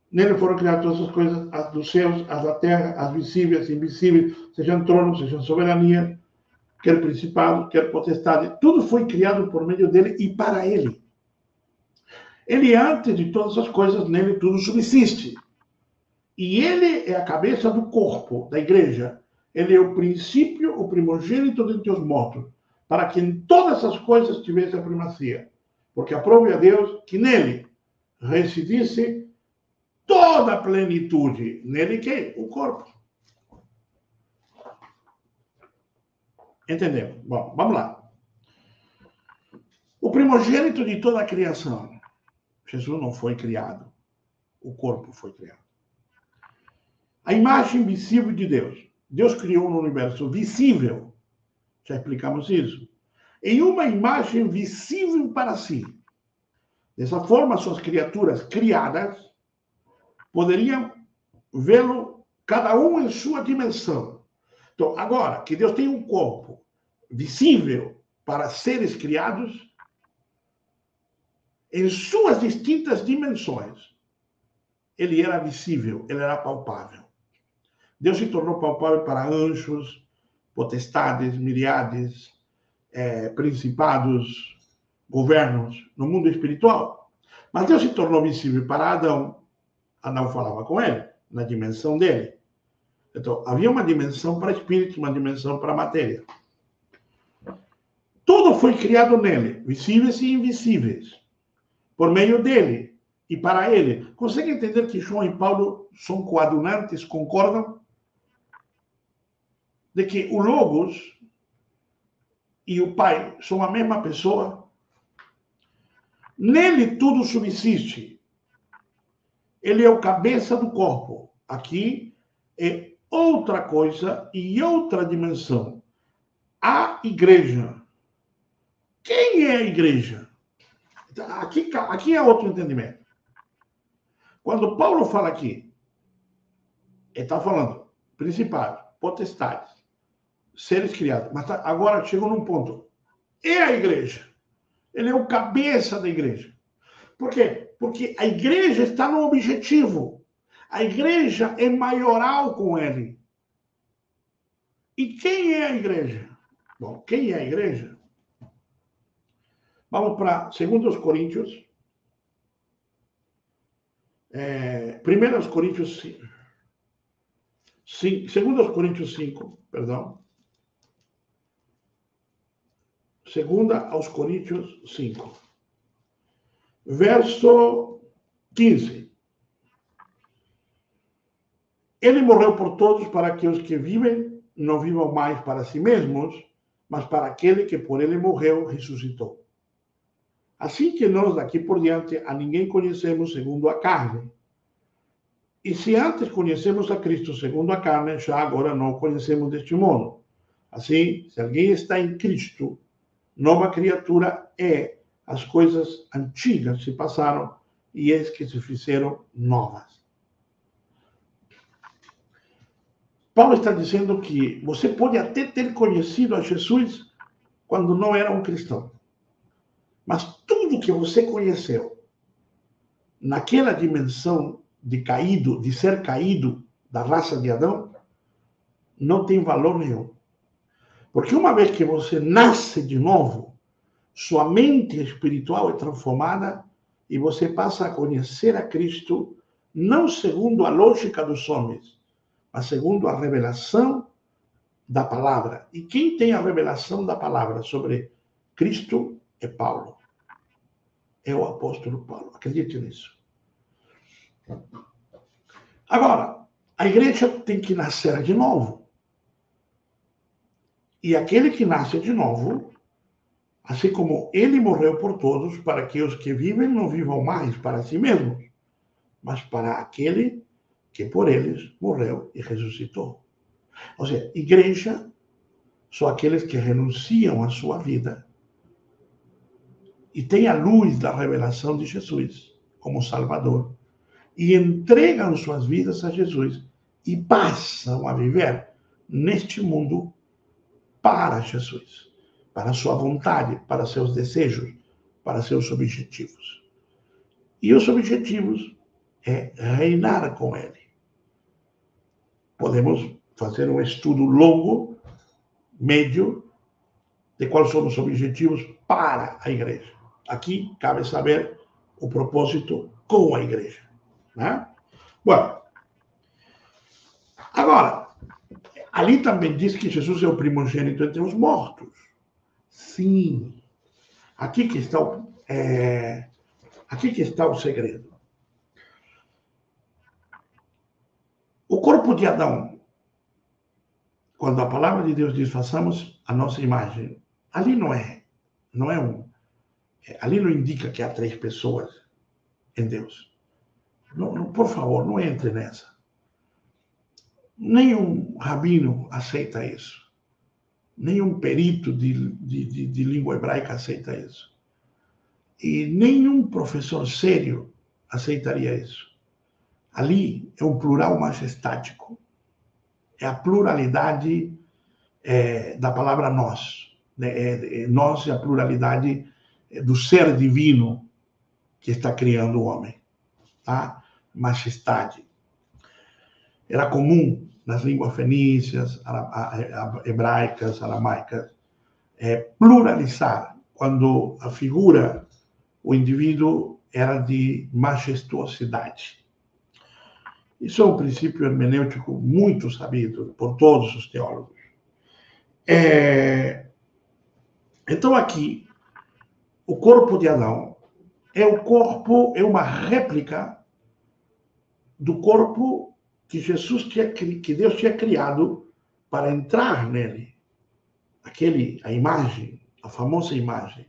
Nele foram criadas todas as coisas, as dos céus, as da terra, as visíveis, as invisíveis, sejam tronos, sejam soberania, quer principado, quer potestade. Tudo foi criado por meio dele e para ele. Ele, antes de todas as coisas, nele tudo subsiste. E ele é a cabeça do corpo, da igreja. Ele é o princípio, o primogênito dentre os mortos, para que em todas as coisas tivesse a primazia. Porque aprove a Deus que nele residisse toda a plenitude. Nele quem? O corpo. Entendemos? Bom, vamos lá. O primogênito de toda a criação. Jesus não foi criado. O corpo foi criado. A imagem visível de Deus. Deus criou um universo visível. Já explicamos isso. Em uma imagem visível para si. Dessa forma, suas criaturas criadas poderiam vê-lo cada um em sua dimensão. Então, agora que Deus tem um corpo visível para seres criados, em suas distintas dimensões, ele era visível, ele era palpável. Deus se tornou palpável para anjos, potestades, miríades, principados, governos no mundo espiritual. Mas Deus se tornou visível para Adão. Adão falava com ele, na dimensão dele. Então, havia uma dimensão para espírito, uma dimensão para matéria. Tudo foi criado nele, visíveis e invisíveis, por meio dele e para ele. Consegue entender que João e Paulo são coadunantes, concordam? De que o Logos e o Pai são a mesma pessoa? Nele tudo subsiste. Ele é o cabeça do corpo. Aqui é outra coisa e outra dimensão. A igreja. Quem é a igreja? Aqui é outro entendimento. Quando Paulo fala aqui, ele está falando principados, potestades, seres criados. Mas agora chegou num ponto. É a igreja. Ele é o cabeça da igreja. Por quê? Porque a igreja está no objetivo. A igreja é maioral com ele. E quem é a igreja? Bom, quem é a igreja? Vamos para 2 Coríntios. 1 Coríntios 5. 2 Coríntios 5, perdão. 2 aos Coríntios 5. Verso 15. Ele morreu por todos para que os que vivem não vivam mais para si mesmos, mas para aquele que por ele morreu, ressuscitou. Assim que nós daqui por diante a ninguém conhecemos segundo a carne. E se antes conhecemos a Cristo segundo a carne, já agora não o conhecemos deste modo. Assim, se alguém está em Cristo, nova criatura é. As coisas antigas se passaram e eis que se fizeram novas. Paulo está dizendo que você pode até ter conhecido a Jesus quando não era um cristão. Mas tudo que você conheceu naquela dimensão de caído, de ser caído da raça de Adão, não tem valor nenhum. Porque uma vez que você nasce de novo, sua mente espiritual é transformada e você passa a conhecer a Cristo não segundo a lógica dos homens, mas segundo a revelação da palavra. E quem tem a revelação da palavra sobre Cristo é Paulo. É o apóstolo Paulo. Acredite nisso. Agora, a igreja tem que nascer de novo. E aquele que nasce de novo, assim como ele morreu por todos, para que os que vivem não vivam mais para si mesmos, mas para aquele que por eles morreu e ressuscitou. Ou seja, igreja são aqueles que renunciam à sua vida e têm a luz da revelação de Jesus como Salvador e entregam suas vidas a Jesus e passam a viver neste mundo para Jesus, para sua vontade, para seus desejos, para seus objetivos. E os objetivos é reinar com ele. Podemos fazer um estudo longo, médio, de quais são os objetivos para a igreja. Aqui cabe saber o propósito com a igreja. Né? Bom, agora, ali também diz que Jesus é o primogênito entre os mortos. Sim. Aqui que está o segredo. O corpo de Adão, quando a palavra de Deus diz façamos a nossa imagem, ali não é ali não indica que há 3 pessoas em Deus. Não, por favor, não entre nessa. Nenhum rabino aceita isso. Nenhum perito de língua hebraica aceita isso. E nenhum professor sério aceitaria isso. Ali é um plural majestático. É a pluralidade da palavra nós. Nós é a pluralidade do ser divino que está criando o homem. Tá? Majestade. Era comum nas línguas fenícias, hebraicas, aramaicas, pluralizar quando a figura, o indivíduo, era de majestuosidade. Isso é um princípio hermenêutico muito sabido por todos os teólogos. Então, aqui, o corpo de Adão é uma réplica do corpo que Deus tinha criado para entrar nele. A imagem, a famosa imagem.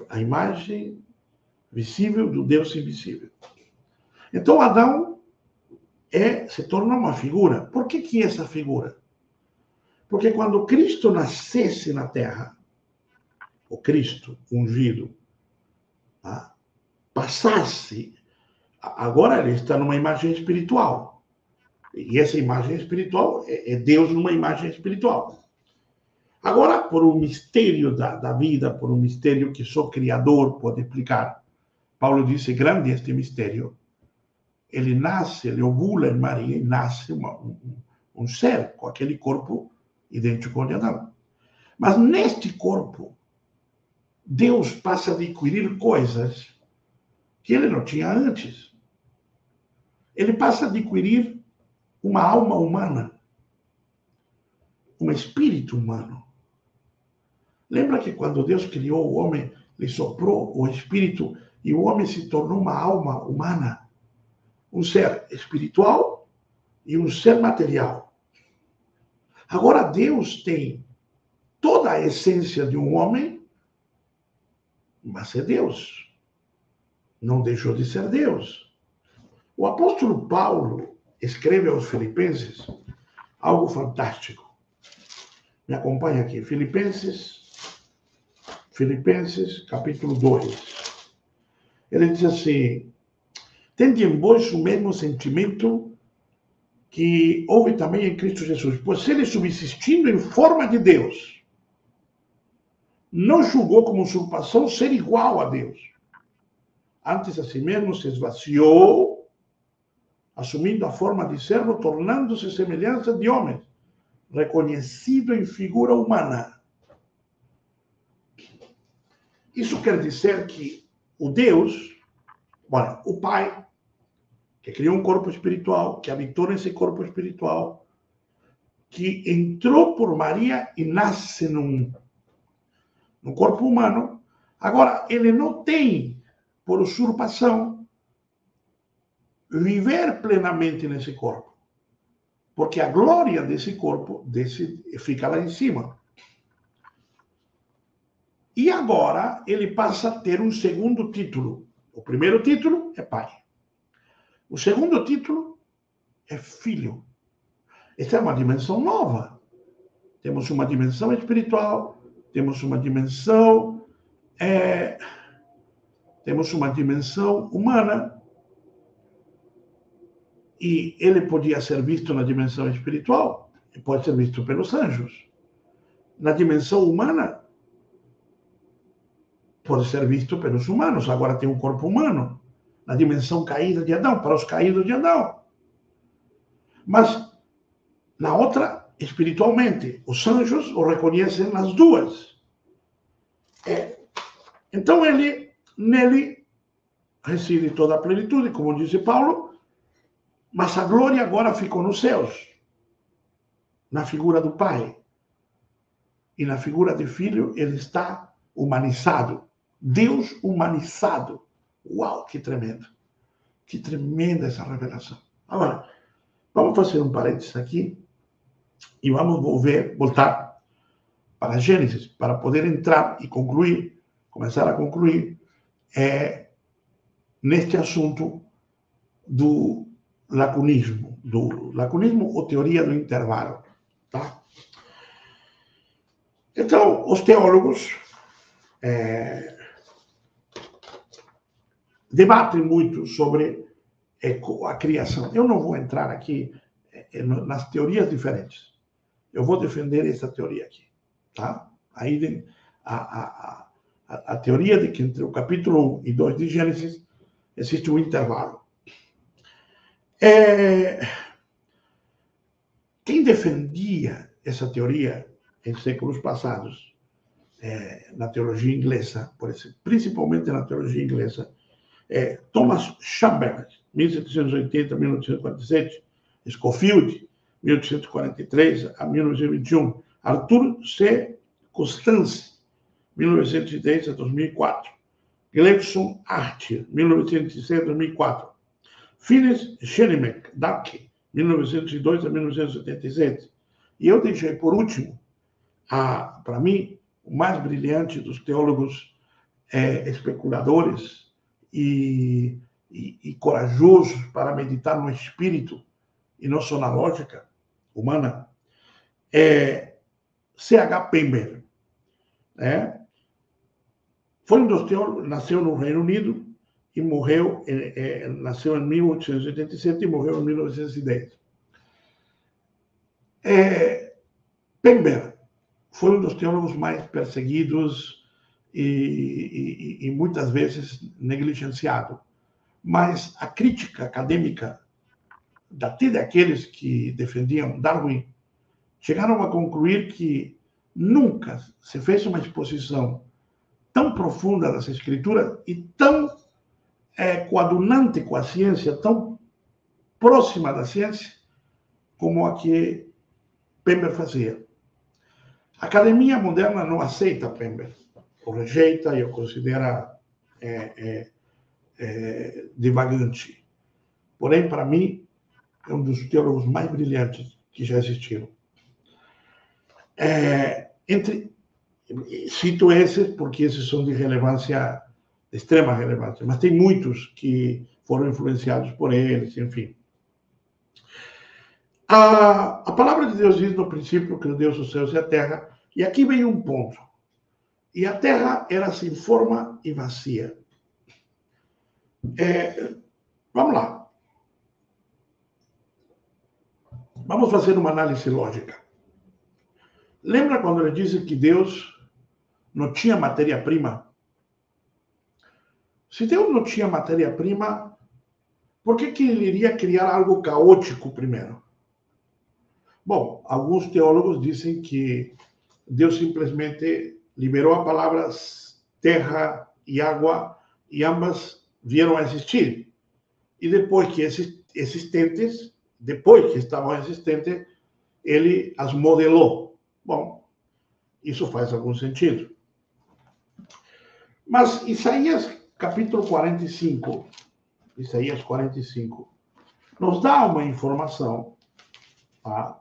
A imagem visível do Deus invisível. Então, Adão se torna uma figura. Por que essa figura? Porque quando Cristo nascesse na Terra, o Cristo ungido, tá? Passasse, agora ele está numa imagem espiritual. E essa imagem espiritual é Deus numa imagem espiritual. Agora, por um mistério da vida, por um mistério que só o Criador pode explicar, Paulo disse, grande este mistério. Ele nasce, ele ovula em Maria e nasce um ser com aquele corpo idêntico ao de Adão. Mas neste corpo, Deus passa a adquirir coisas que ele não tinha antes. Ele passa a adquirir uma alma humana, um espírito humano. Lembra que quando Deus criou o homem, lhe soprou o espírito e o homem se tornou uma alma humana, um ser espiritual e um ser material. Agora Deus tem toda a essência de um homem, mas é Deus. Não deixou de ser Deus. O apóstolo Paulo escreve aos Filipenses algo fantástico. Me acompanha aqui. Filipenses, capítulo 2. Ele diz assim, tende em vós o mesmo sentimento que houve também em Cristo Jesus, pois ele, subsistindo em forma de Deus, não julgou como usurpação ser igual a Deus. Antes a si mesmo se esvaziou, assumindo a forma de servo, tornando-se semelhança de homens, reconhecido em figura humana. Isso quer dizer que o Deus, o Pai, que criou um corpo espiritual, que habitou nesse corpo espiritual, que entrou por Maria e nasce num corpo humano, agora ele não tem, por usurpação, viver plenamente nesse corpo. Porque a glória desse corpo fica lá em cima. E agora ele passa a ter um segundo título. O primeiro título é pai. O segundo título é filho. Esta é uma dimensão nova. Temos uma dimensão espiritual, temos uma dimensão humana. E ele podia ser visto na dimensão espiritual, e pode ser visto pelos anjos. Na dimensão humana, pode ser visto pelos humanos. Agora tem um corpo humano. Na dimensão caída de Adão, para os caídos de Adão. Mas, na outra, espiritualmente, os anjos o reconhecem nas duas. Então, nele reside toda a plenitude, como disse Paulo, mas a glória agora ficou nos céus, na figura do Pai. E na figura de Filho, ele está humanizado. Deus humanizado. Uau, que tremendo. Que tremenda essa revelação. Agora, Vamos fazer um parênteses aqui e vamos voltar para Gênesis, para poder entrar e concluir, começar a concluir neste assunto do lacunismo ou teoria do intervalo. Tá? Então, os teólogos debatem muito sobre a criação. Eu não vou entrar aqui nas teorias diferentes. Eu vou defender essa teoria aqui. Tá? Aí a teoria de que entre o capítulo 1 e 2 de Gênesis existe um intervalo. Quem defendia essa teoria em séculos passados, na teologia inglesa, principalmente na teologia inglesa, Thomas Schomburg, 1780-1947, Scofield, 1843 a 1921, Arthur C. Constance, 1910 a 2004, Gleason Archer, 1906 a 2004, Finis Schenemek, Dake, 1902 a 1977. E eu deixei, por último, para mim, o mais brilhante dos teólogos especuladores e corajosos para meditar no espírito e não só na lógica humana, C.H. Pember. Foi um dos teólogos, nasceu no Reino Unido e morreu, nasceu em 1887 e morreu em 1910. Pember foi um dos teólogos mais perseguidos e muitas vezes negligenciado. Mas a crítica acadêmica até daqueles que defendiam Darwin chegaram a concluir que nunca se fez uma exposição tão profunda das escrituras e tão coadunante com a ciência, tão próxima da ciência, como a que Pember fazia. A academia moderna não aceita Pember, o rejeita e o considera divagante. Porém, para mim, é um dos teólogos mais brilhantes que já existiram. Cito esses porque esses são de relevância, de extrema relevância, mas tem muitos que foram influenciados por eles, enfim. A palavra de Deus diz no princípio que Deus os céus e a terra, e aqui vem um ponto. E a terra era sem forma e vazia. Vamos lá. Vamos fazer uma análise lógica. Lembra quando ele disse que Deus não tinha matéria-prima? Se Deus não tinha matéria-prima, por que ele iria criar algo caótico primeiro? Bom, alguns teólogos dizem que Deus simplesmente liberou a palavra terra e água e ambas vieram a existir. E depois que estavam existentes, ele as modelou. Bom, isso faz algum sentido. Mas Isaías capítulo 45, nos dá uma informação, tá?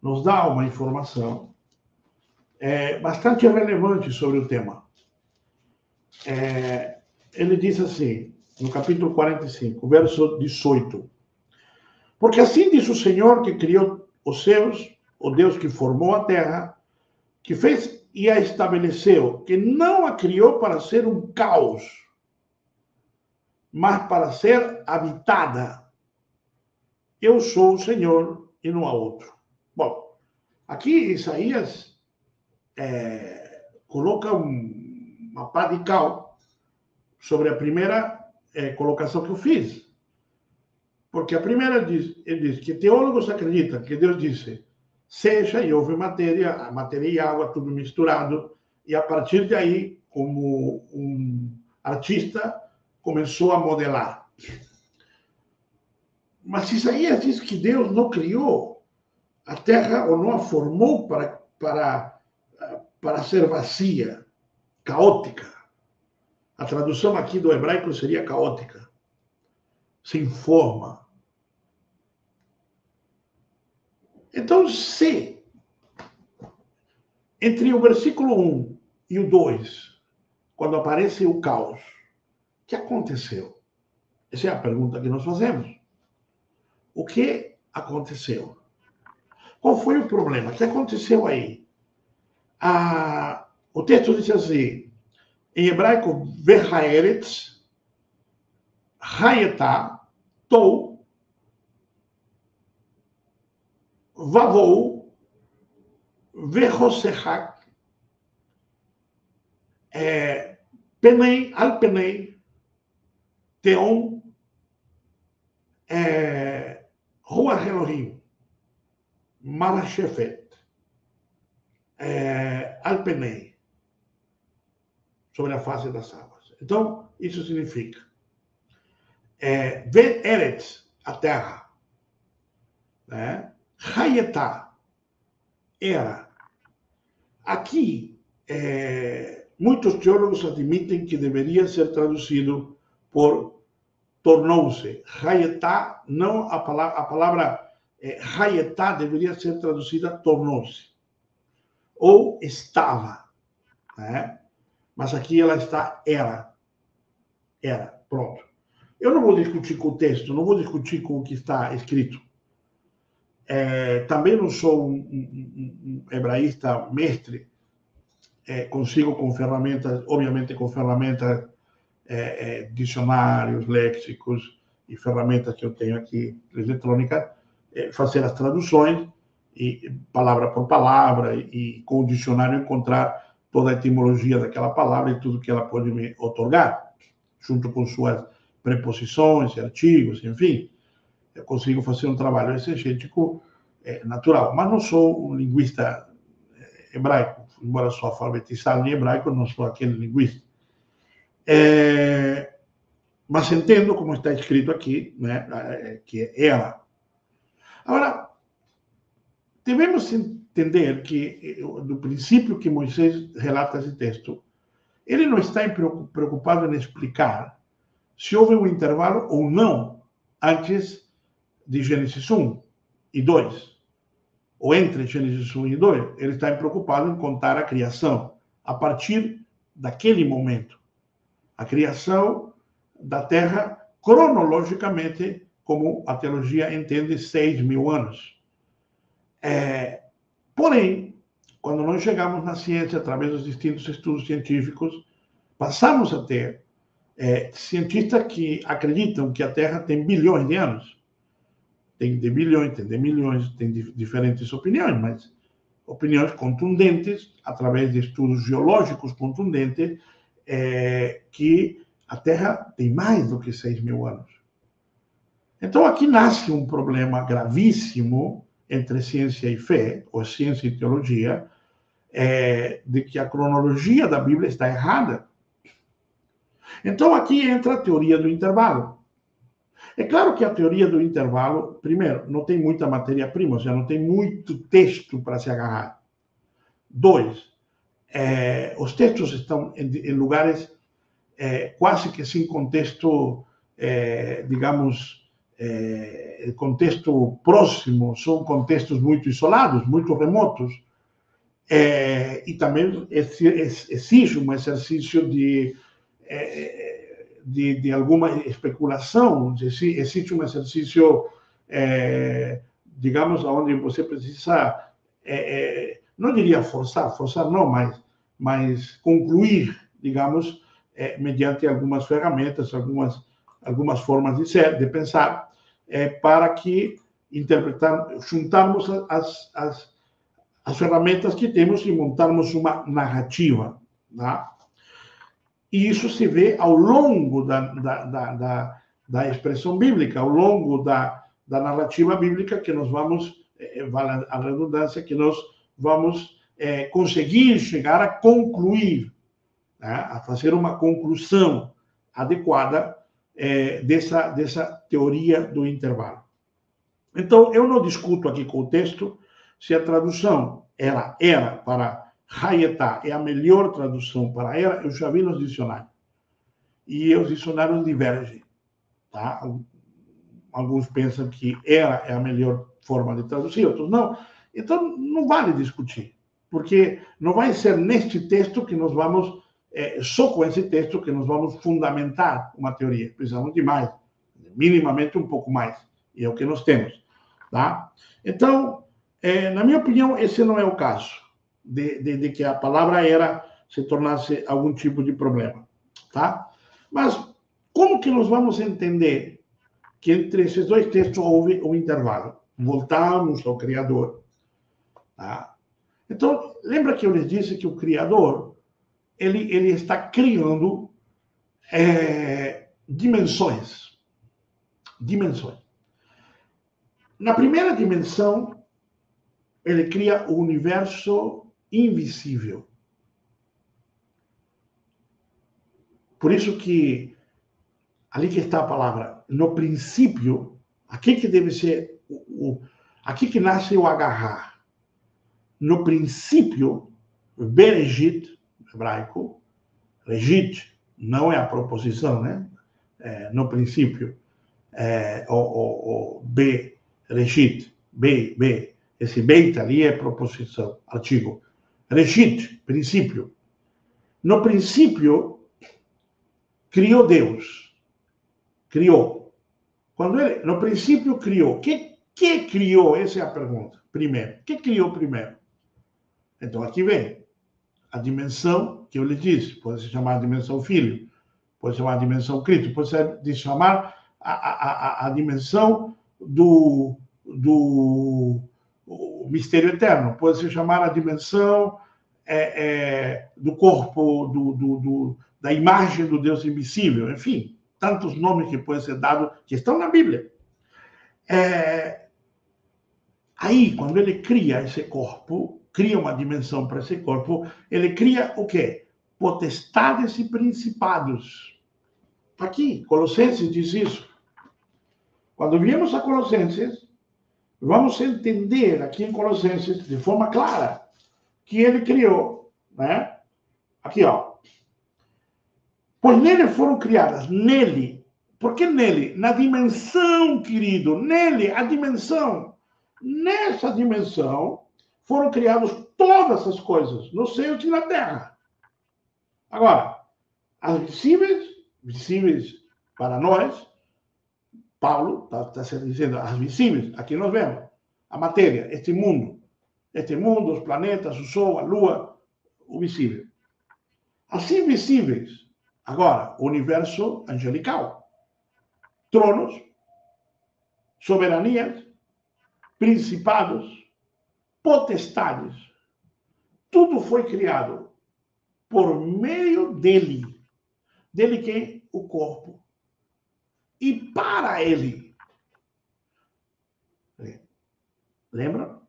Nos dá uma informação bastante relevante sobre o tema. Ele diz assim, no capítulo 45, verso 18: porque assim diz o Senhor que criou os céus, o Deus que formou a terra, que fez e a estabeleceu, que não a criou para ser um caos, mas para ser habitada. Eu sou o Senhor e não há outro. Bom, aqui Isaías coloca uma pá de cal sobre a primeira colocação que eu fiz. Porque a primeira ele diz que teólogos acreditam que Deus disse seja, e houve matéria e água, tudo misturado, e a partir daí, como um artista, começou a modelar. Mas Isaías diz que Deus não criou a terra ou não a formou para ser vazia, caótica. A tradução aqui do hebraico seria caótica, sem forma. Então, se entre o versículo 1 e o 2, quando aparece o caos, o que aconteceu? Essa é a pergunta que nós fazemos. O que aconteceu? Qual foi o problema? O que aconteceu aí? O texto diz assim, em hebraico, Vehaeretz, Hayetá, Tou, Vavou, Vehosehak, Penei, Alpenei, Teon, Ruach Elohim, Marashefet, Alpenei, sobre a face das águas. Então, isso significa Ve'eretz, a terra, né? Hayetá, era. Aqui, muitos teólogos admitem que deveria ser traduzido por tornou-se. Hayetá, não a palavra Hayetá deveria ser traduzida tornou-se. Ou estava, né? Mas aqui ela está era. Era, pronto. Eu não vou discutir com o texto, não vou discutir com o que está escrito. Também não sou um hebraísta mestre, consigo com ferramentas, obviamente com ferramentas, dicionários, léxicos e ferramentas que eu tenho aqui eletrônicas, fazer as traduções, e palavra por palavra, e com o dicionário encontrar toda a etimologia daquela palavra e tudo que ela pode me otorgar, junto com suas preposições, artigos, enfim. Eu consigo fazer um trabalho exegético natural, mas não sou um linguista hebraico, embora sou alfabetizado em hebraico, não sou aquele linguista. Mas entendo como está escrito aqui, né, que é ela. Agora, devemos entender que, do princípio que Moisés relata esse texto, ele não está preocupado em explicar se houve um intervalo ou não antes de Gênesis 1 e 2, ou entre Gênesis 1 e 2. Ele está preocupado em contar a criação a partir daquele momento. A criação da Terra, cronologicamente, como a teologia entende, 6.000 anos. Porém, quando nós chegamos na ciência, através dos distintos estudos científicos, passamos a ter cientistas que acreditam que a Terra tem bilhões de anos. Tem de bilhões, tem de milhões, tem diferentes opiniões, mas opiniões contundentes, através de estudos geológicos contundentes, que a Terra tem mais do que 6.000 anos. Então, aqui nasce um problema gravíssimo entre ciência e fé, ou ciência e teologia, de que a cronologia da Bíblia está errada. Então, aqui entra a teoria do intervalo. É claro que a teoria do intervalo, primeiro, não tem muita matéria-prima, ou seja, não tem muito texto para se agarrar. 2, os textos estão em lugares quase que sem contexto, digamos, contexto próximo, são contextos muito isolados, muito remotos, e também exige um exercício de alguma especulação, existe um exercício, digamos, onde você precisa, não diria forçar não, mas concluir, digamos, mediante algumas ferramentas, algumas formas de pensar, para que juntarmos as ferramentas que temos e montarmos uma narrativa, tá? E isso se vê ao longo da expressão bíblica, ao longo da narrativa bíblica, que nós vamos, vale a redundância, que nós vamos conseguir chegar a concluir, né? A fazer uma conclusão adequada dessa teoria do intervalo. Então, eu não discuto aqui com o texto se a tradução era para Hayetá é a melhor tradução para ela, eu já vi nos dicionários. E os dicionários divergem. Tá? alguns pensam que era é a melhor forma de traduzir, outros não. Então, não vale discutir, porque não vai ser neste texto que nós vamos, só com esse texto, que nós vamos fundamentar uma teoria. Precisamos de mais, minimamente um pouco mais, e é o que nós temos. Tá? Então, na minha opinião, esse não é o caso, de que a palavra era se tornasse algum tipo de problema. Tá? Mas como que nós vamos entender que entre esses dois textos houve um intervalo? Voltamos ao Criador. Tá? Então, lembra que eu lhes disse que o Criador ele está criando dimensões. Dimensões. Na primeira dimensão, ele cria o universo invisível. Por isso que, ali que está a palavra, no princípio, aqui que deve ser, aqui que nasce o agarrar. No princípio, Bereshit, hebraico, Regit, não é a proposição, né? No princípio, o Bereshit, B, esse beit ali é proposição, artigo. Regit, princípio. No princípio, criou Deus. Criou. Quando ele, no princípio, criou. Que criou? Essa é a pergunta. Primeiro. O que criou primeiro? Então, aqui vem a dimensão que eu lhe disse. Pode se chamar dimensão filho, pode se chamar dimensão Cristo, pode se chamar a dimensão do mistério eterno, pode se chamar a dimensão do corpo, da imagem do Deus invisível, enfim, tantos nomes que podem ser dados, que estão na Bíblia. Aí, quando ele cria esse corpo, cria uma dimensão para esse corpo, ele cria o quê? Potestades e principados. Aqui, Colossenses diz isso. Quando viemos a Colossenses, vamos entender aqui em Colossenses, de forma clara, que ele criou, né? Aqui, ó. Pois nele foram criadas, nele. Por que nele? Na dimensão, querido. Nele, a dimensão. Nessa dimensão, foram criadas todas as coisas, nos céus e na terra. Agora, as visíveis para nós, Paulo está dizendo, as visíveis, aqui nós vemos, a matéria, este mundo, os planetas, o Sol, a Lua, o visível. As invisíveis, agora, o universo angelical, tronos, soberanias, principados, potestades, tudo foi criado por meio dele. Dele quem? O corpo. E para ele. Lembra?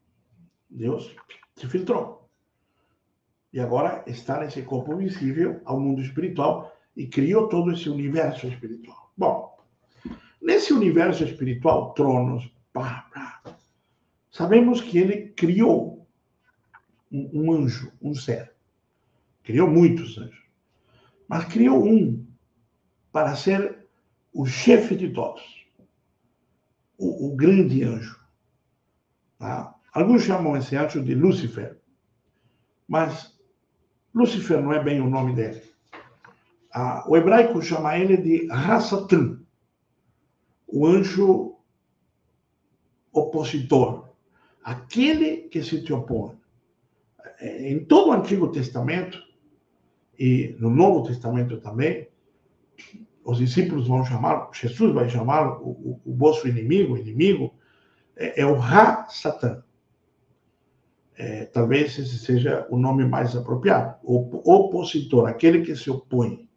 Deus se filtrou. E agora está nesse corpo visível ao mundo espiritual e criou todo esse universo espiritual. Bom, nesse universo espiritual, tronos, sabemos que ele criou um anjo, um ser. Criou muitos anjos. Mas criou um para ser o chefe de todos. O grande anjo. Tá? Alguns chamam esse anjo de Lúcifer. Mas Lúcifer não é bem o nome dele. O hebraico chama ele de Hassatan. O anjo opositor. Aquele que se te opõe. Em todo o Antigo Testamento, e no Novo Testamento também, os discípulos vão chamar, Jesus vai chamar o vosso inimigo, é o Ra-Satã. Talvez esse seja o nome mais apropriado. O opositor, aquele que se opõe.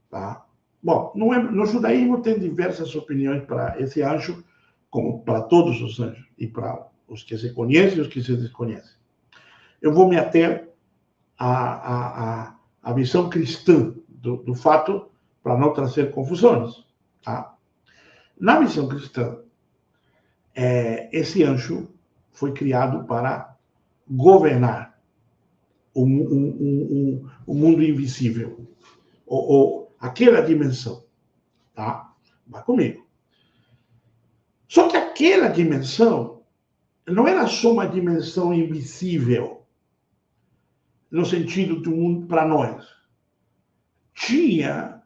Tá? Bom, no judaísmo tem diversas opiniões para esse anjo, como para todos os anjos, e para os que se conhecem e os que se desconhecem. Eu vou me ater à visão cristã do fato, para não trazer confusões. Tá? Na visão cristã, esse anjo foi criado para governar o mundo invisível, ou aquela dimensão. Tá? Vai comigo. Só que aquela dimensão não era só uma dimensão invisível, no sentido do mundo para nós. Tinha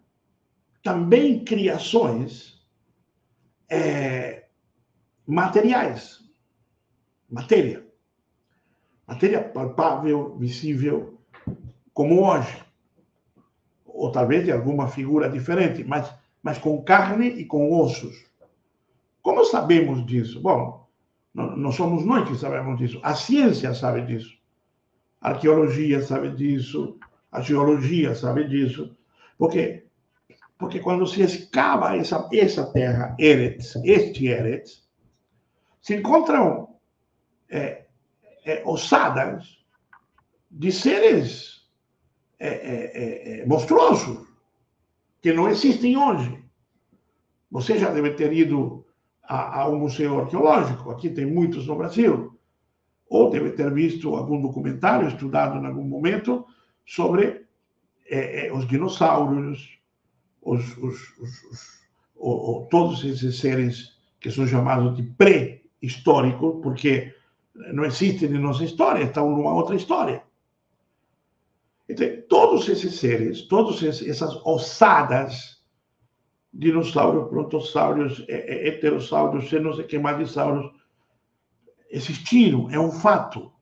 também criações materiais, matéria palpável, visível, como hoje, ou talvez de alguma figura diferente, mas com carne e com ossos. Como sabemos disso? Bom, não somos nós que sabemos disso, a ciência sabe disso, a arqueologia sabe disso, a geologia sabe disso, porque quando se escava essa terra, Eretz, este Eretz, se encontram ossadas de seres monstruosos, que não existem hoje. Você já deve ter ido a um museu arqueológico, aqui tem muitos no Brasil, ou deve ter visto algum documentário, estudado em algum momento, sobre os dinossauros, todos esses seres que são chamados de pré-históricos, porque não existem em nossa história, estão numa outra história. Então, todos esses seres, todas essas ossadas, dinossauros, prontossauros, heterossauros, não sei o que mais dinossauros, existiram, é um fato.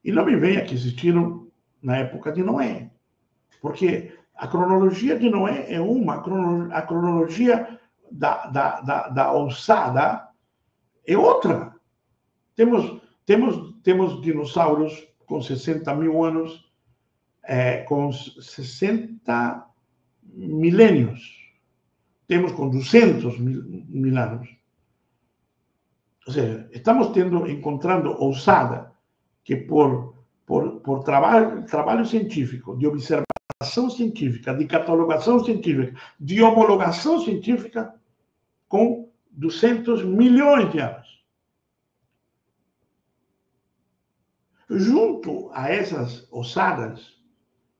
E não me venha que existiram na época de Noé, porque a cronologia de Noé é uma, a cronologia da ossada é outra. Temos dinossauros com 60 mil anos, com 60 milênios. Temos com 200 mil anos. Ou seja, estamos encontrando ossada que por trabalho científico, de observação científica, de catalogação científica, de homologação científica, com 200 milhões de anos. Junto a essas ossadas,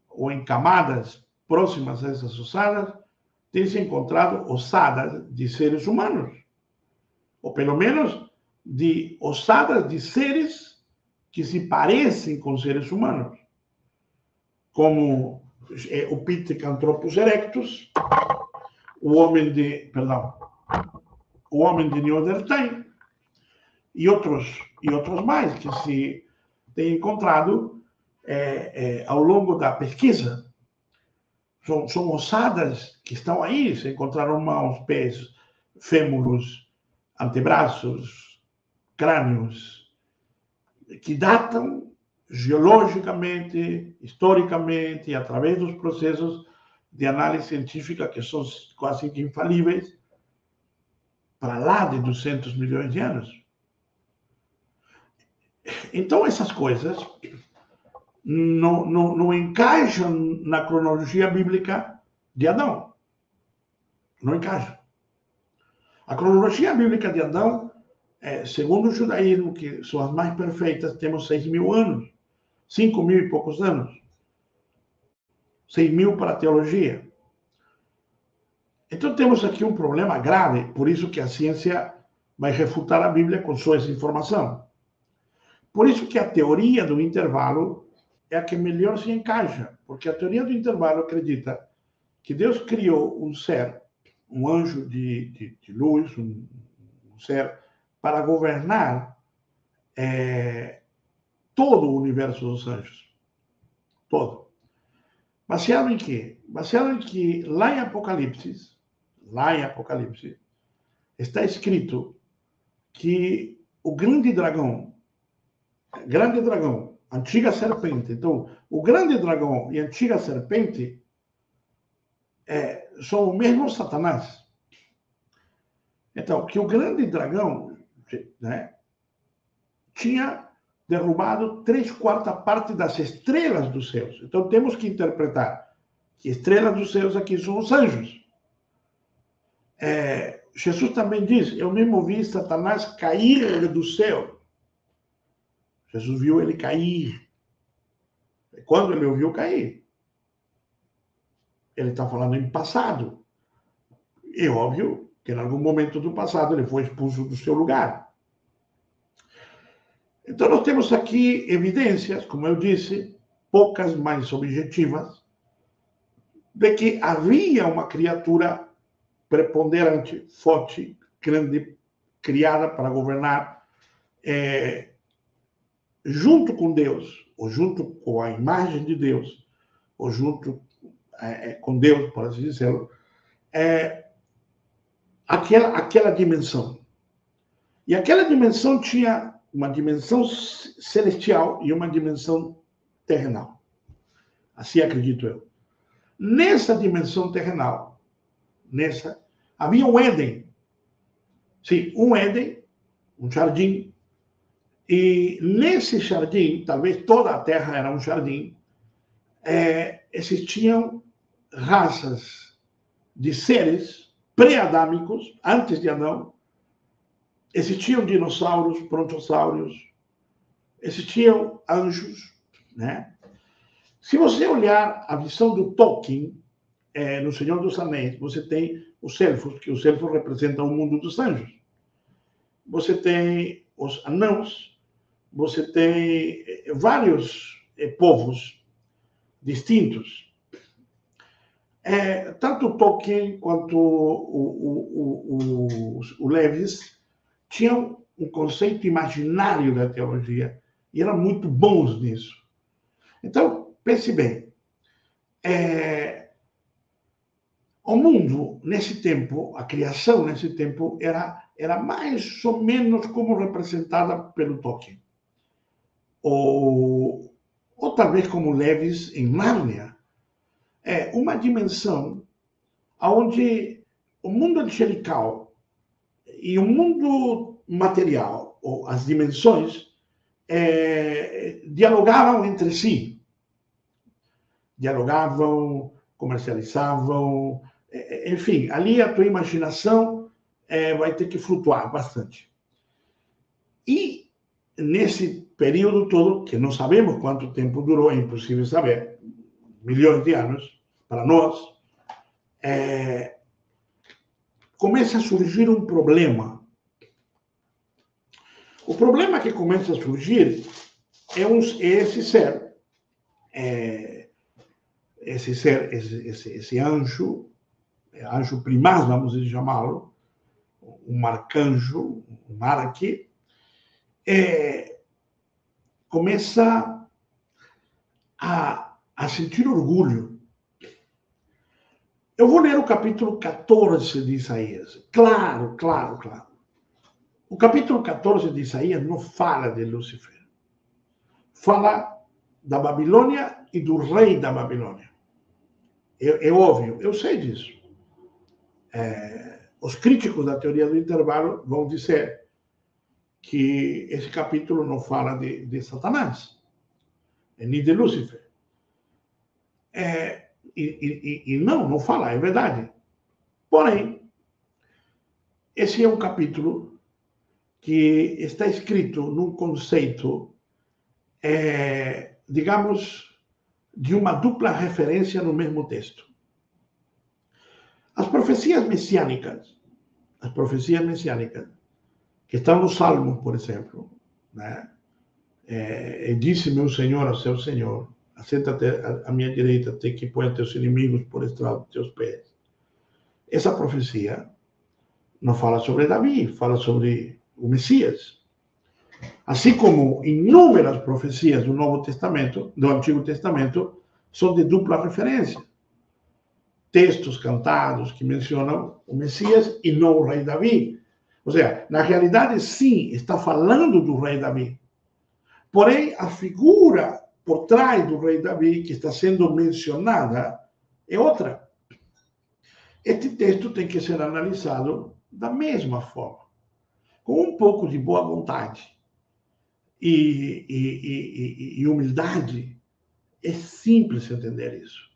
ou em camadas próximas a essas ossadas, tem-se encontrado ossadas de seres humanos, ou pelo menos de ossadas de seres que se parecem com seres humanos, como o Pithecanthropus erectus, o homem de Neandertal e outros mais que se tem encontrado ao longo da pesquisa. São ossadas que estão aí, se encontraram mãos, pés, fêmuros, antebraços, crânios, que datam geologicamente, historicamente, através dos processos de análise científica, que são quase que infalíveis, para lá de 200 milhões de anos. Então, essas coisas não encaixam na cronologia bíblica de Adão. Não encaixam. A cronologia bíblica de Adão, segundo o judaísmo, que são as mais perfeitas, temos 6.000 anos, 5.000 e poucos anos. 6.000 para a teologia. Então, temos aqui um problema grave, por isso que a ciência vai refutar a Bíblia com só essa informação. Por isso que a teoria do intervalo é a que melhor se encaixa, porque a teoria do intervalo acredita que Deus criou um ser, um anjo de luz, um ser, para governar todo o universo dos anjos. Todo. Baseado em quê? Baseado em que lá em Apocalipse, está escrito que o grande dragão, antiga serpente. Então, o grande dragão e a antiga serpente são o mesmo Satanás. Então, que o grande dragão, né, tinha derrubado 3/4 parte das estrelas dos céus. Então, temos que interpretar que estrelas dos céus aqui são os anjos. Jesus também diz: eu mesmo vi Satanás cair do céu. Jesus viu ele cair. Quando ele o viu cair, ele está falando em passado. É óbvio que em algum momento do passado ele foi expulso do seu lugar. Então, nós temos aqui evidências, como eu disse, poucas, mas objetivas, de que havia uma criatura preponderante, forte, grande, criada para governar, junto com Deus, ou junto com a imagem de Deus, ou junto com Deus, por assim dizer, aquela dimensão. E aquela dimensão tinha uma dimensão celestial e uma dimensão terrenal. Assim acredito eu. Nessa dimensão terrenal, havia um Éden. Sim, um Éden, um jardim. E nesse jardim, talvez toda a terra era um jardim, existiam raças de seres pré-adâmicos, antes de Adão. Existiam dinossauros, brontossauros, existiam anjos, né? Se você olhar a visão do Tolkien, no Senhor dos Anéis, você tem os elfos, que os elfos representam o mundo dos anjos. Você tem os anãos, você tem vários povos distintos. Tanto Tolkien quanto o Lewis tinham um conceito imaginário da teologia e eram muito bons nisso. Então, pense bem, o mundo, nesse tempo, a criação nesse tempo, era mais ou menos como representada pelo Tolkien. Ou talvez como Lewis em Nárnia. Uma dimensão onde o mundo angelical e o mundo material, ou as dimensões, dialogavam entre si. Dialogavam, comercializavam, enfim, ali a tua imaginação vai ter que flutuar bastante. E nesse período todo, que não sabemos quanto tempo durou, é impossível saber, milhões de anos, para nós, começa a surgir um problema. O problema que começa a surgir é esse ser, esse anjo primaz, vamos chamá-lo, um arcanjo, um arque, começa a sentir orgulho. Eu vou ler o capítulo 14 de Isaías. Claro. O capítulo 14 de Isaías não fala de Lúcifer. Fala da Babilônia e do rei da Babilônia. É óbvio, eu sei disso. Os críticos da teoria do intervalo vão dizer que esse capítulo não fala de Satanás, nem de Lúcifer. E não fala, é verdade. Porém, esse é um capítulo que está escrito num conceito, digamos, de uma dupla referência no mesmo texto. As profecias messiânicas, que estão nos Salmos, por exemplo, né? Disse meu Senhor ao seu Senhor, assenta-te à minha direita, até que ponha teus inimigos por estrado de teus pés. Essa profecia não fala sobre Davi, fala sobre o Messias. Assim como inúmeras profecias do Novo Testamento, do Antigo Testamento, são de dupla referência. Textos cantados que mencionam o Messias e não o rei Davi. Ou seja, na realidade, sim, está falando do rei Davi. Porém, a figura por trás do rei Davi, que está sendo mencionada, é outra. Este texto tem que ser analisado da mesma forma, com um pouco de boa vontade e humildade. É simples entender isso.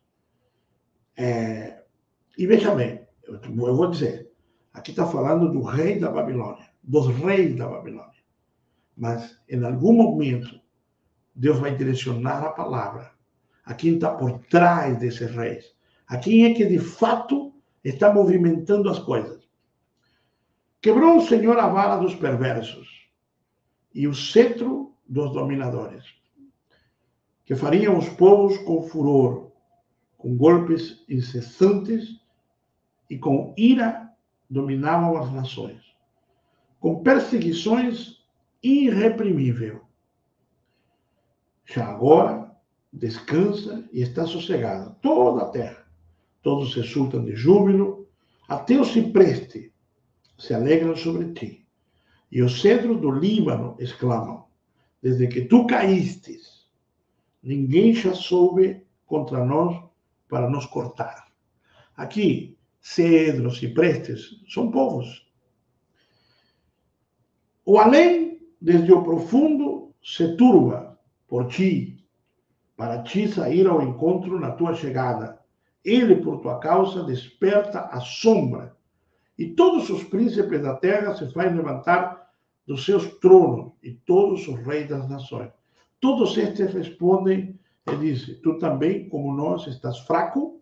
E veja bem, eu vou dizer, aqui está falando do rei da Babilônia, dos reis da Babilônia. Mas, em algum momento, Deus vai direcionar a palavra a quem está por trás desses reis, a quem é que, de fato, está movimentando as coisas. Quebrou o Senhor a vara dos perversos e o cetro dos dominadores, que fariam os povos com furor, com golpes incessantes e com ira dominavam as nações, com perseguições irreprimível. Já agora descansa e está sossegada toda a terra. Todos se surtam de júbilo, até o cipreste se alegram sobre ti. E os cedros do Líbano exclamam: desde que tu caístes, ninguém já soube contra nós para nos cortar. Aqui, cedros, ciprestes, são povos. O além, desde o profundo, se turba por ti, para ti sair ao encontro na tua chegada. Ele, por tua causa, desperta a sombra, e todos os príncipes da terra se fazem levantar dos seus tronos, e todos os reis das nações. Todos estes respondem e dizem: tu também, como nós, estás fraco,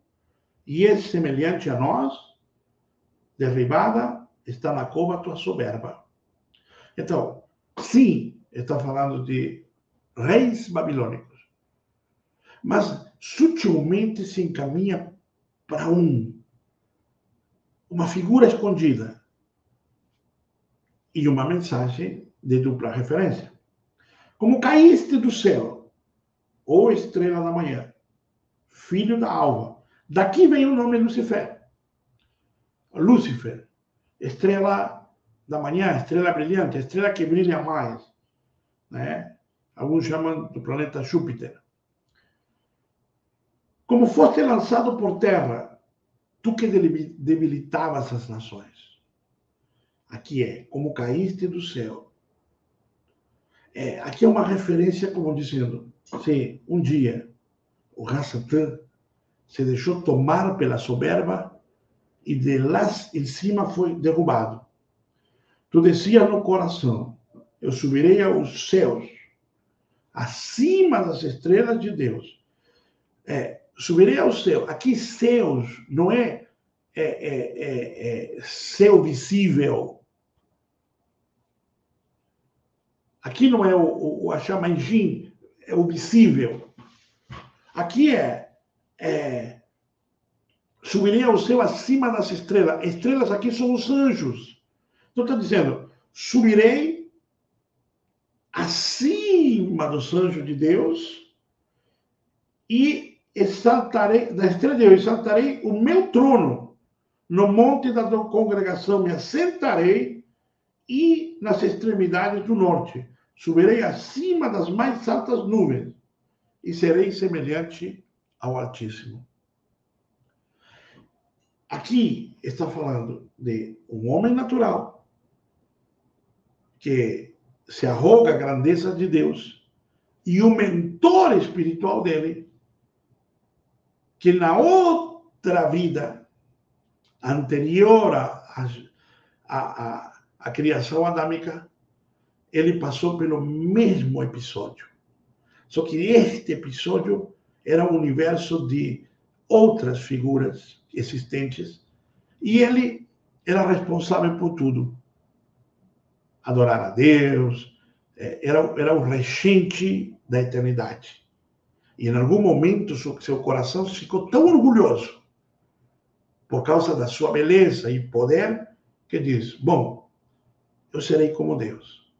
e és semelhante a nós, derribada está na cova tua soberba. Então, sim, está falando de reis babilônicos, mas sutilmente se encaminha para uma figura escondida e uma mensagem de dupla referência. Como caíste do céu, ó estrela da manhã, filho da alva. Daqui vem o nome Lucifer. Lúcifer, estrela da manhã, estrela brilhante, estrela que brilha mais, né? Alguns chamam do planeta Júpiter. Como foste lançado por terra, tu que debilitavas as nações. Aqui é, como caíste do céu. Aqui é uma referência, como dizendo, se um dia o Ra-Satã se deixou tomar pela soberba e de lá em cima foi derrubado. Tu descias no coração, eu subirei aos céus, acima das estrelas de Deus. Subirei ao céu. Aqui, céus não é céu visível. Aqui não é o Axamanjin, é o visível. Aqui subirei ao céu acima das estrelas. Estrelas aqui são os anjos. Então está dizendo, subirei acima dos anjos de Deus e exaltarei, da estrela de Deus, exaltarei o meu trono no monte da congregação, me assentarei e nas extremidades do norte. Subirei acima das mais altas nuvens e serei semelhante ao Altíssimo. Aqui está falando de um homem natural que se arroga a grandeza de Deus e o mentor espiritual dele, que na outra vida anterior à criação adâmica, ele passou pelo mesmo episódio. Só que este episódio era um universo de outras figuras existentes e ele era responsável por tudo. Adorar a Deus, era o regente da eternidade. E em algum momento seu coração ficou tão orgulhoso por causa da sua beleza e poder que diz: bom, eu serei como Deus.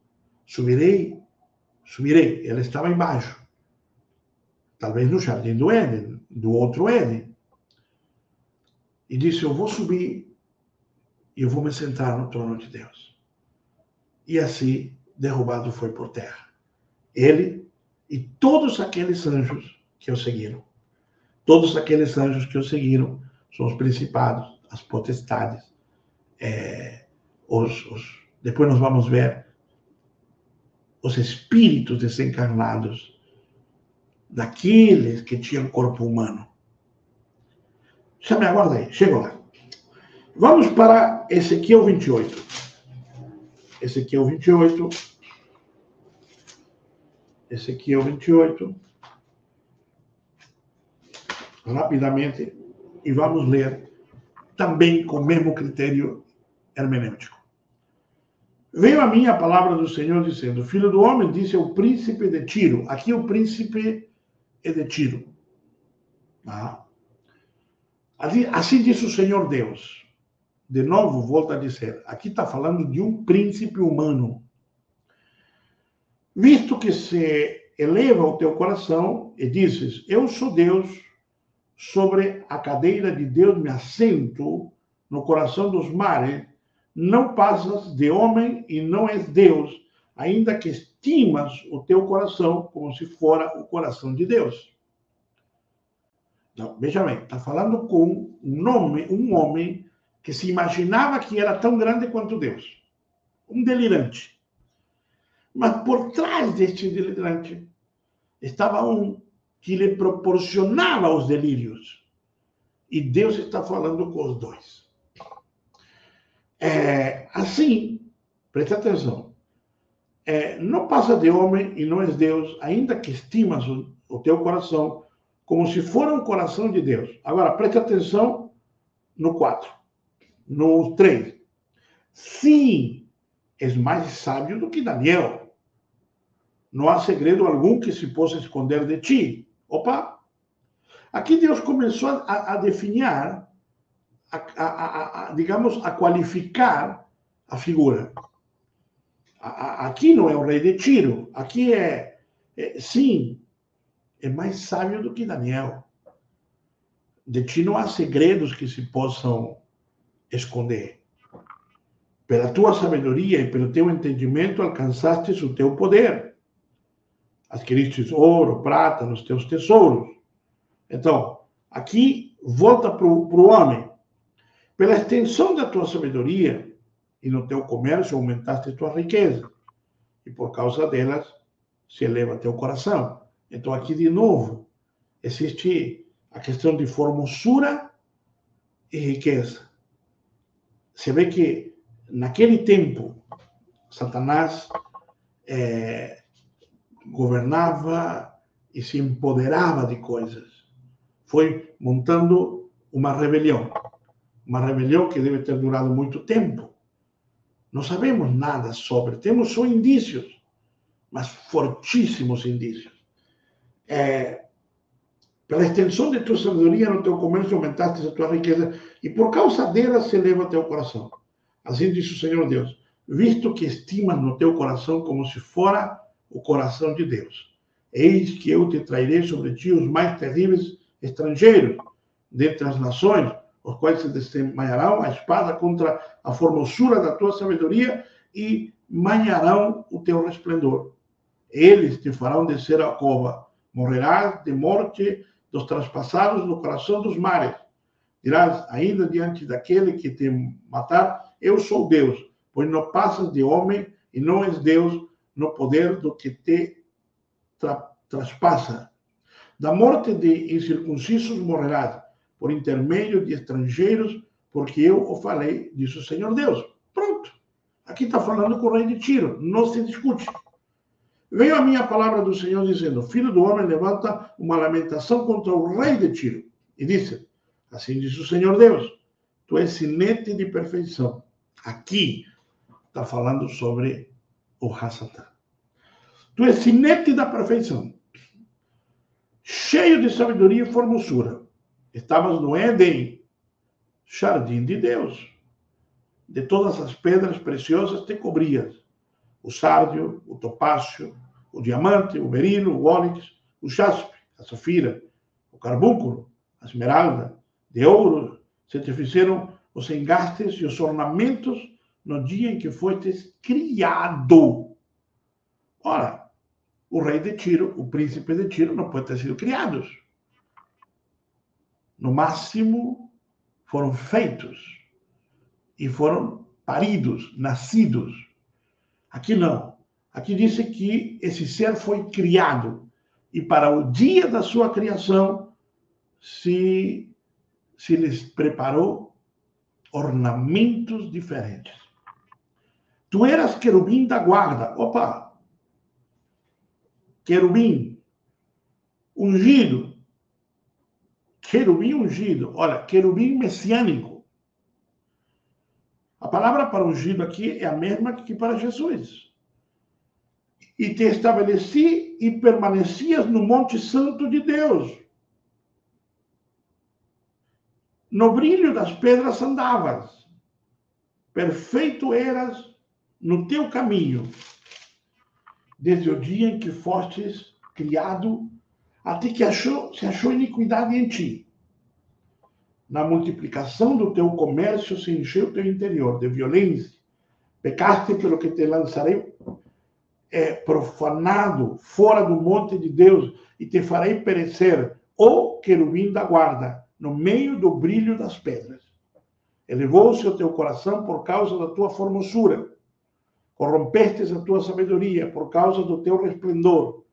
Subirei. Ela estava embaixo. Talvez no jardim do Éden, do outro Éden. E disse: eu vou subir e eu vou me sentar no trono de Deus. E assim, derrubado foi por terra. Ele e todos aqueles anjos que o seguiram. Todos aqueles anjos que o seguiram são os principados, as potestades. Depois nós vamos ver os espíritos desencarnados daqueles que tinham corpo humano. Já me aguarda aí, chego lá. Vamos para Ezequiel 28. Ezequiel 28. Ezequiel 28. Rapidamente. E vamos ler também com o mesmo critério hermenêutico. Veio a mim a palavra do Senhor dizendo, filho do homem, disse ao príncipe de Tiro. Aqui o príncipe é de Tiro. Tá? Assim diz o Senhor Deus. De novo, volta a dizer, aqui está falando de um príncipe humano. Visto que se eleva o teu coração e dizes, eu sou Deus, sobre a cadeira de Deus me assento no coração dos mares, não passas de homem e não és Deus, ainda que estimas o teu coração como se fora o coração de Deus. Então, veja bem, está falando com um homem que se imaginava que era tão grande quanto Deus. Um delirante. Mas por trás deste delirante estava um que lhe proporcionava os delírios. E Deus está falando com os dois. Assim, presta atenção, não passa de homem e não és Deus, ainda que estimas o teu coração como se for um coração de Deus. Agora, presta atenção no 4, no 3. Sim, és mais sábio do que Daniel. Não há segredo algum que se possa esconder de ti. Opa! Aqui Deus começou a definir, digamos, a qualificar a figura. Aqui não é o rei de Tiro. Aqui sim, é mais sábio do que Daniel. De ti não há segredos que se possam esconder. Pela tua sabedoria e pelo teu entendimento alcançastes o teu poder. Adquiristes ouro, prata nos teus tesouros. Então, aqui volta para o homem. Pela extensão da tua sabedoria e no teu comércio aumentaste tua riqueza. E por causa delas se eleva teu coração. Então, aqui de novo, existe a questão de formosura e riqueza. Você vê que naquele tempo, Satanás governava e se empoderava de coisas. Foi montando uma rebelião que deve ter durado muito tempo. Não sabemos nada sobre, temos só indícios, mas fortíssimos indícios. Pela extensão de tua sabedoria no teu comércio aumentaste a tua riqueza, e por causa dela se eleva teu coração. Assim diz o Senhor Deus, visto que estimas no teu coração como se fora o coração de Deus. Eis que eu te trairei sobre ti os mais terríveis estrangeiros dentre as nações, os quais se desmanharão a espada contra a formosura da tua sabedoria e manharão o teu resplendor. Eles te farão descer a cova, morrerás de morte dos traspassados no coração dos mares. Dirás, ainda diante daquele que te matar, eu sou Deus, pois não passas de homem e não és Deus no poder do que te traspassa. Da morte de incircuncisos morrerás, por intermédio de estrangeiros, porque eu o falei, diz o Senhor Deus. Pronto. Aqui está falando com o rei de Tiro, não se discute. Veio a minha palavra do Senhor dizendo, filho do homem, levanta uma lamentação contra o rei de Tiro. E disse, assim diz o Senhor Deus, tu és sinete de perfeição. Aqui está falando sobre o Hassatan. Tu és sinete da perfeição, cheio de sabedoria e formosura. Estavas no Éden, jardim de Deus. De todas as pedras preciosas te cobrias. O sárdio, o topázio, o diamante, o berilo, o ônix, o jaspe, a safira, o carbúnculo, a esmeralda, de ouro, se te fizeram os engastes e os ornamentos no dia em que fostes criado. Ora, o rei de Tiro, o príncipe de Tiro, não pode ter sido criados. No máximo, foram feitos e foram paridos, nascidos. Aqui não. Aqui diz que esse ser foi criado e para o dia da sua criação se lhes preparou ornamentos diferentes. Tu eras querubim da guarda. Opa! Querubim ungido. Querubim ungido. Olha, querubim messiânico. A palavra para ungido aqui é a mesma que para Jesus. E te estabeleci e permanecias no Monte Santo de Deus. No brilho das pedras andavas. Perfeito eras no teu caminho, desde o dia em que fostes criado, até que se achou iniquidade em ti. Na multiplicação do teu comércio se encheu o teu interior de violência. Pecaste pelo que te lançarei profanado fora do monte de Deus e te farei perecer, ó querubim da guarda, no meio do brilho das pedras. Elevou-se o teu coração por causa da tua formosura. Corrompestes a tua sabedoria por causa do teu resplendor.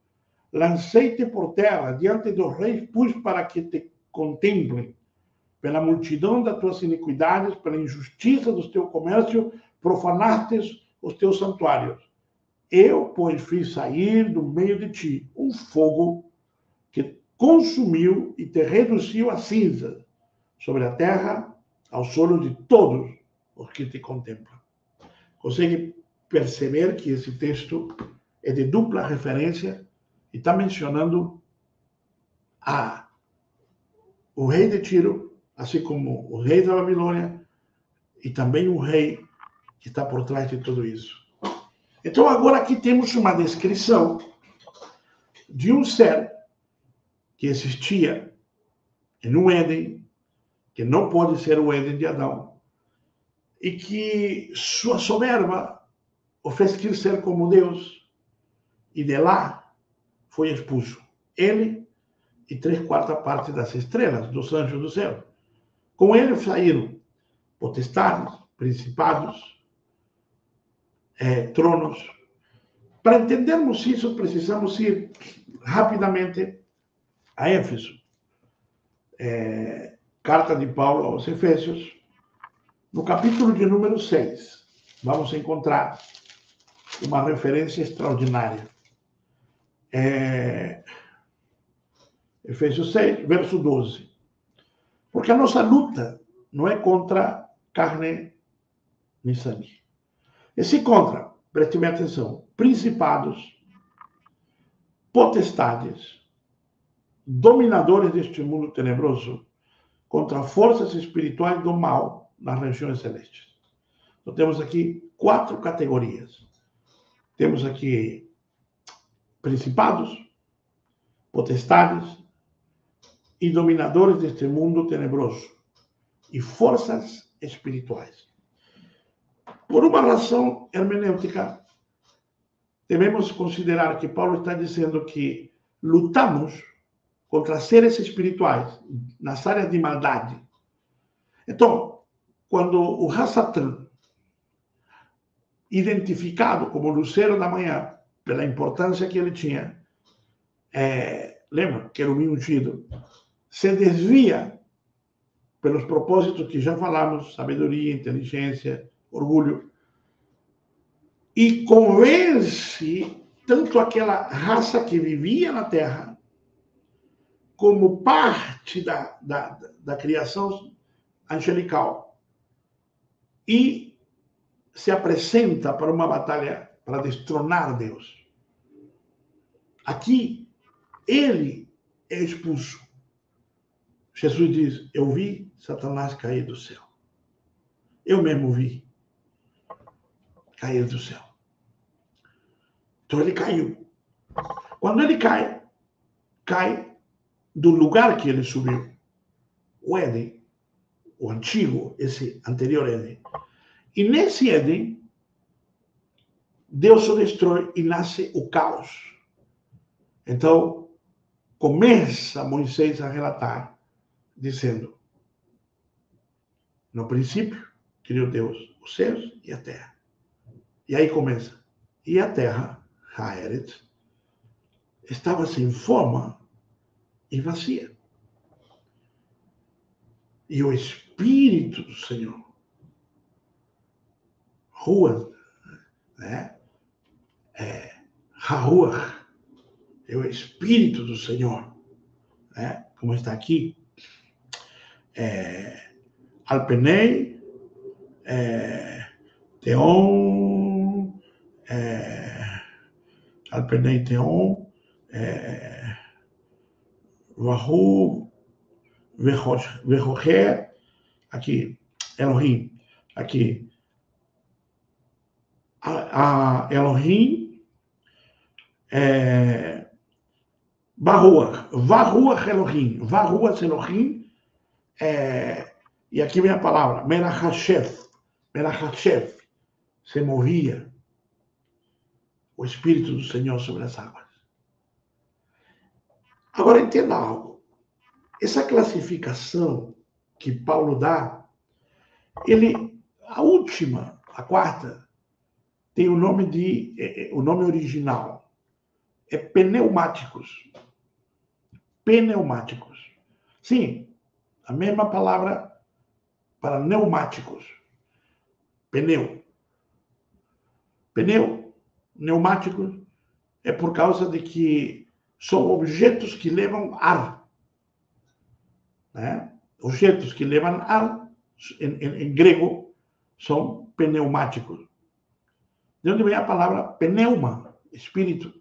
Lancei-te por terra, diante dos reis pus para que te contemplem. Pela multidão das tuas iniquidades, pela injustiça do teu comércio, profanastes os teus santuários. Eu, pois, fiz sair do meio de ti um fogo que consumiu e te reduziu a cinza sobre a terra, ao solo de todos os que te contemplam. Consegue perceber que esse texto é de dupla referência e está mencionando o rei de Tiro, assim como o rei da Babilônia e também o rei que está por trás de tudo isso. Então, agora aqui temos uma descrição de um ser que existia em um Éden, que não pode ser o Éden de Adão, e que sua soberba o fez querer ser como Deus, e de lá foi expulso. Ele e 3/4 partes das estrelas, dos anjos do céu. Com ele saíram potestades, principados, tronos. Para entendermos isso, precisamos ir rapidamente a Éfeso. Carta de Paulo aos Efésios, no capítulo de número 6, vamos encontrar uma referência extraordinária. Efésios 6, verso 12. Porque a nossa luta não é contra carne nem sangue. E se contra, preste bem atenção, principados, potestades, dominadores deste mundo tenebroso, contra forças espirituais do mal nas regiões celestes. Então temos aqui 4 categorias. Temos aqui principados, potestades e dominadores deste mundo tenebroso e forças espirituais. Por uma razão hermenêutica, devemos considerar que Paulo está dizendo que lutamos contra seres espirituais nas áreas de maldade. Então, quando o Hassatan, identificado como Lucero da Manhã, pela importância que ele tinha, lembra, querubim ungido, se desvia pelos propósitos que já falamos, sabedoria, inteligência, orgulho, e convence tanto aquela raça que vivia na Terra, como parte da criação angelical, e se apresenta para uma batalha para destronar Deus. Aqui, ele é expulso. Jesus diz, eu vi Satanás cair do céu. Eu mesmo vi cair do céu. Então ele caiu. Quando ele cai do lugar que ele subiu. O Éden, o antigo, esse anterior Éden. E nesse Éden, Deus o destrói e nasce o caos. Então, começa Moisés a relatar, dizendo, no princípio, criou Deus os céus e a terra. E aí começa, e a terra, Haeret, estava sem forma e vazia. E o Espírito do Senhor, Ruach, né? Ruach, é o Espírito do Senhor, né? Como está aqui, Alpenei, Teon, Alpenei Teon, Vahu, Verrocher, aqui, Elohim, aqui, a Elohim, Varuach Elohim, Varuach Elohim, e aqui vem a palavra, Merachashef, se movia o Espírito do Senhor sobre as águas. Agora entenda algo, essa classificação que Paulo dá, a última, a quarta, tem o nome original, é pneumáticos. Pneumáticos. Sim, a mesma palavra para pneumáticos. Pneu, pneumáticos, é por causa de que são objetos que levam ar. Né? Objetos que levam ar, em grego, são pneumáticos. De onde vem a palavra pneuma, espírito?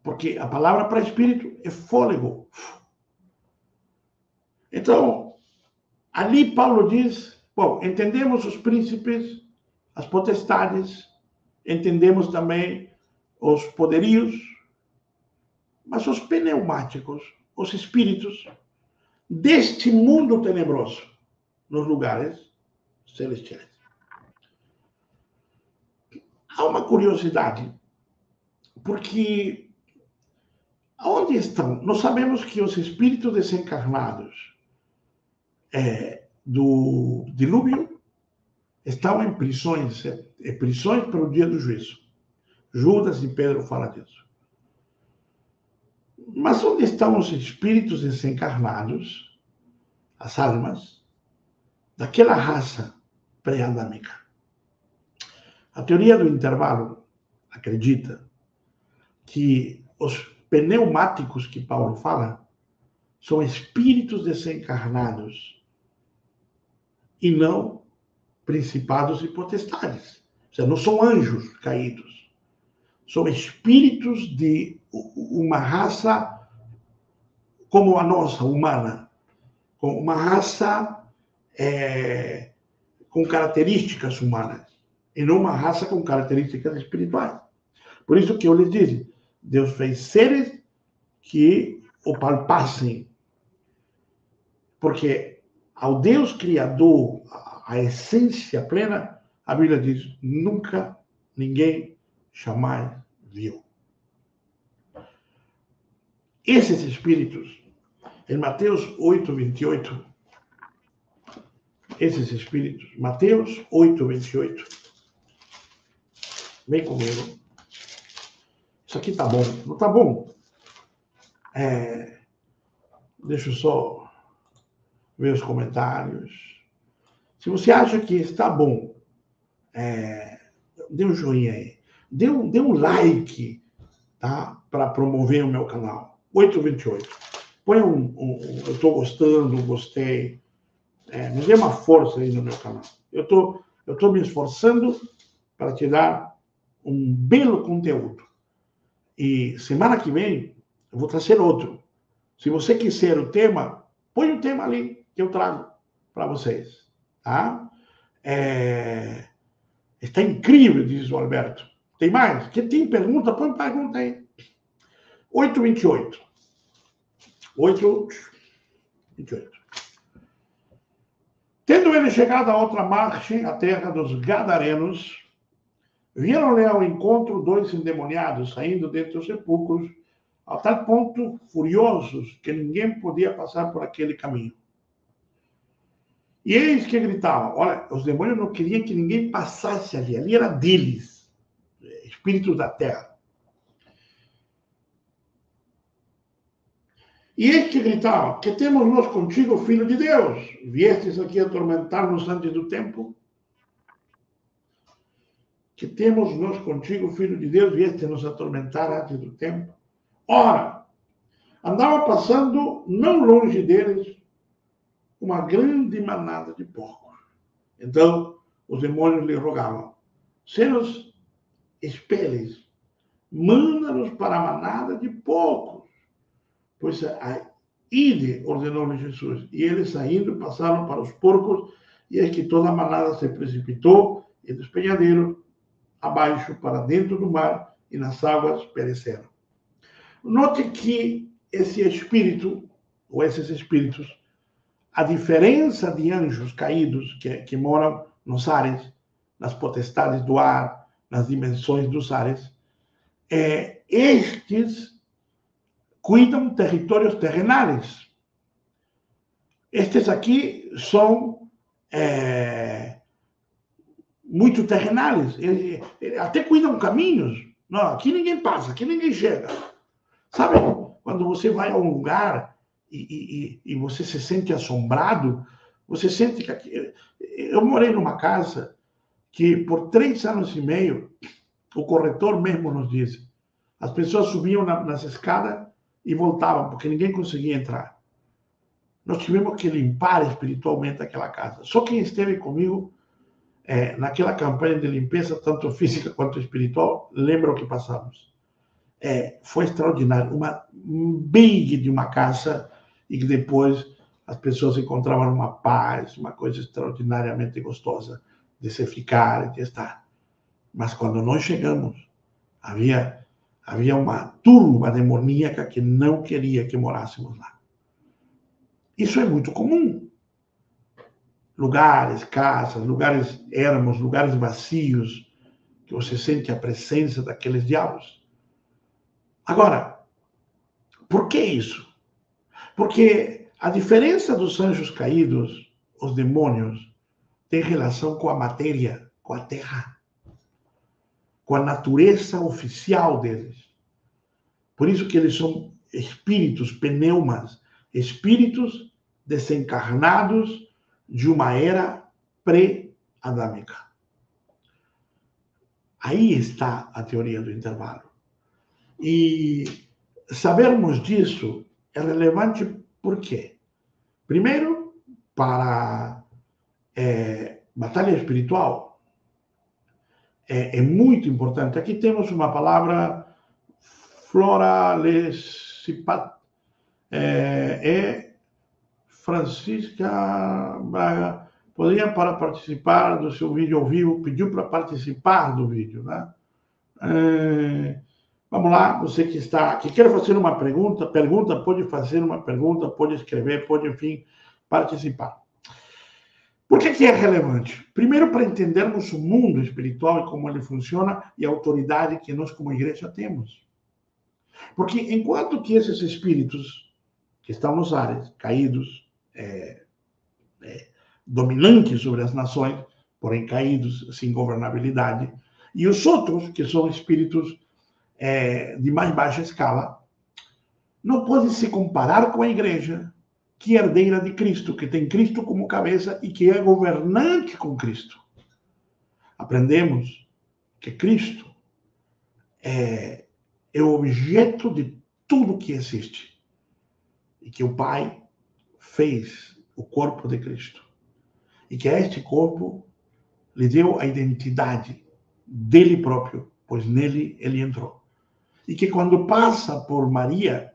Porque a palavra para espírito é fôlego. Então, ali Paulo diz, bom, entendemos os príncipes, as potestades, entendemos também os poderios, mas os pneumáticos, os espíritos deste mundo tenebroso, nos lugares celestiais. Há uma curiosidade, porque onde estão? Nós sabemos que os espíritos desencarnados do dilúvio estão em prisões para o dia do juízo. Judas e Pedro falam disso. Mas onde estão os espíritos desencarnados, as almas, daquela raça pré-adâmica? A teoria do intervalo acredita que os pneumáticos que Paulo fala são espíritos desencarnados e não principados e potestades. Ou seja, não são anjos caídos. São espíritos de uma raça como a nossa, humana. Uma raça com características humanas. E não uma raça com características espirituais. Por isso que eu lhes disse, Deus fez seres que o palpassem. Porque ao Deus Criador, a essência plena, a Bíblia diz, nunca ninguém jamais viu. Esses espíritos, em Mateus 8:28, esses espíritos, Mateus 8:28, vem comigo. Isso aqui tá bom, não tá bom? Deixa eu só ver os comentários. Se você acha que está bom, dê um joinha aí. Dê um like, tá? Para promover o meu canal. 8:28. Põe eu estou gostando, gostei. Me dê uma força aí no meu canal. Eu tô me esforçando para te dar um belo conteúdo. E semana que vem eu vou trazer outro. Se você quiser o tema, põe o tema ali que eu trago para vocês. Tá? Está incrível, diz o Alberto. Tem mais? Quem tem pergunta, põe pergunta aí. 8:28. 8:28. Tendo ele chegado a outra margem, a terra dos Gadarenos, vieram-lhe ao encontro 2 endemoniados, saindo dentre os sepulcros, a tal ponto furiosos que ninguém podia passar por aquele caminho. E eis que gritavam. Olha, os demônios não queriam que ninguém passasse ali. Ali era deles, espíritos da terra. E eis que gritavam, que temos nós contigo, Filho de Deus? Viestes aqui atormentar-nos antes do tempo? Que temos nós contigo, Filho de Deus, vieste nos atormentar antes do tempo? Ora, andava passando, não longe deles, uma grande manada de porcos. Então, os demônios lhe rogavam: se nos expeles, manda-nos para a manada de porcos. Pois ide, ordenou-lhe Jesus. E eles, saindo, passaram para os porcos, e eis que toda a manada se precipitou e despenhadeiro abaixo para dentro do mar, e nas águas pereceram. Note que esse espírito, ou esses espíritos, a diferença de anjos caídos que moram nos ares, nas potestades do ar, nas dimensões dos ares, estes cuidam territórios terrenais. Estes aqui são muito terrenais. Até cuidam caminhos. Não, aqui ninguém passa, aqui ninguém chega. Sabe, quando você vai a um lugar e você se sente assombrado, você sente que aqui... Eu morei numa casa que por 3 anos e meio, o corretor mesmo nos disse, as pessoas subiam nas escadas e voltavam, porque ninguém conseguia entrar. Nós tivemos que limpar espiritualmente aquela casa. Só quem esteve comigo naquela campanha de limpeza, tanto física quanto espiritual, lembra o que passamos. Foi extraordinário. Uma big de uma casa, e que depois as pessoas encontravam uma paz, uma coisa extraordinariamente gostosa de se ficar, de estar. Mas quando nós chegamos, havia uma turba demoníaca que não queria que morássemos lá. Isso é muito comum. Lugares, casas, lugares ermos, lugares vazios, que você sente a presença daqueles diabos. Agora, por que isso? Porque a diferença dos anjos caídos, os demônios, tem relação com a matéria, com a terra, com a natureza oficial deles. Por isso que eles são espíritos, pneumas, espíritos desencarnados de uma era pré-adâmica. Aí está a teoria do intervalo. E sabermos disso é relevante por quê? Primeiro, para batalha espiritual. É muito importante. Aqui temos uma palavra, Flora Lecipat, Francisca Braga. Poderia, para participar do seu vídeo ao vivo, pediu para participar do vídeo, né? Vamos lá, você que quer fazer uma pergunta, pode fazer uma pergunta, pode escrever, pode, enfim, participar. Por que é relevante? Primeiro, para entendermos o mundo espiritual e como ele funciona e a autoridade que nós, como igreja, temos. Porque enquanto que esses espíritos que estão nos ares, caídos, dominantes sobre as nações, porém caídos, sem governabilidade, e os outros, que são espíritos de mais baixa escala, não pode se comparar com a igreja, que é herdeira de Cristo, que tem Cristo como cabeça e que é governante com Cristo. Aprendemos que Cristo é o objeto de tudo que existe e que o Pai fez o corpo de Cristo e que a este corpo lhe deu a identidade dele próprio, pois nele ele entrou. E que quando passa por Maria,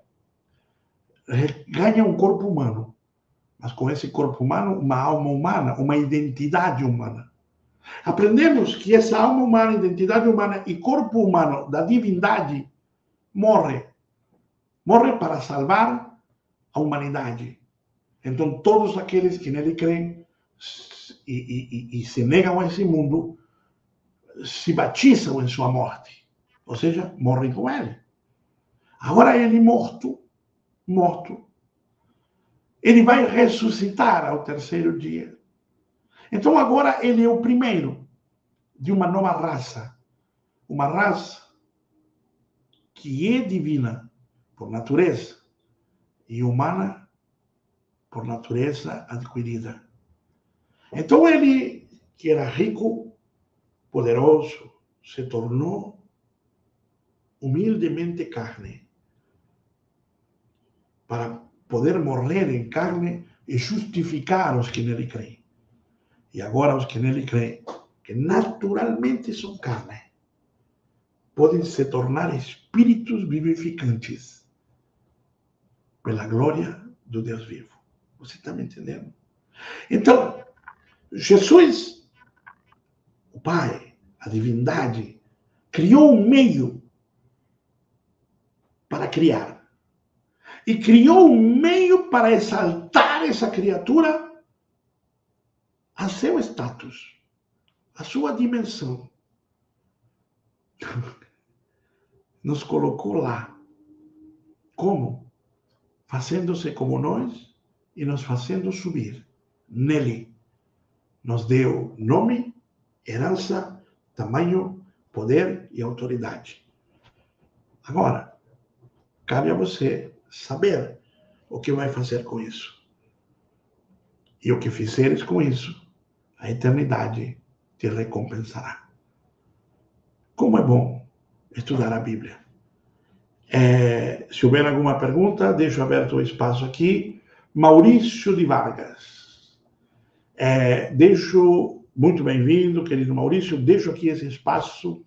ganha um corpo humano, mas com esse corpo humano, uma alma humana, uma identidade humana. Aprendemos que essa alma humana, identidade humana e corpo humano da divindade morre para salvar a humanidade. Então, todos aqueles que nele creem e se negam a esse mundo, se batizam em sua morte. Ou seja, morrem com ele. Agora ele morto, ele vai ressuscitar ao terceiro dia. Então agora ele é o primeiro de uma nova raça. Uma raça que é divina por natureza e humana por natureza adquirida. Então ele, que era rico, poderoso, se tornou humildemente carne, para poder morrer em carne e justificar os que nele creem. E agora os que nele creem que naturalmente são carne, podem se tornar espíritos vivificantes pela glória do Deus vivo. Você está me entendendo? Então, Jesus, o Pai, a divindade, criou um meio para criar. E criou um meio para exaltar essa criatura a seu status, a sua dimensão. Nos colocou lá. Como? Fazendo-se como nós e nos fazendo subir nele. Nos deu nome, herança, tamanho, poder e autoridade. Agora, cabe a você saber o que vai fazer com isso. E o que fizeres com isso, a eternidade te recompensará. Como é bom estudar a Bíblia. Se houver alguma pergunta, deixo aberto o espaço aqui. Maurício de Vargas. Muito bem-vindo, querido Maurício. Deixo aqui esse espaço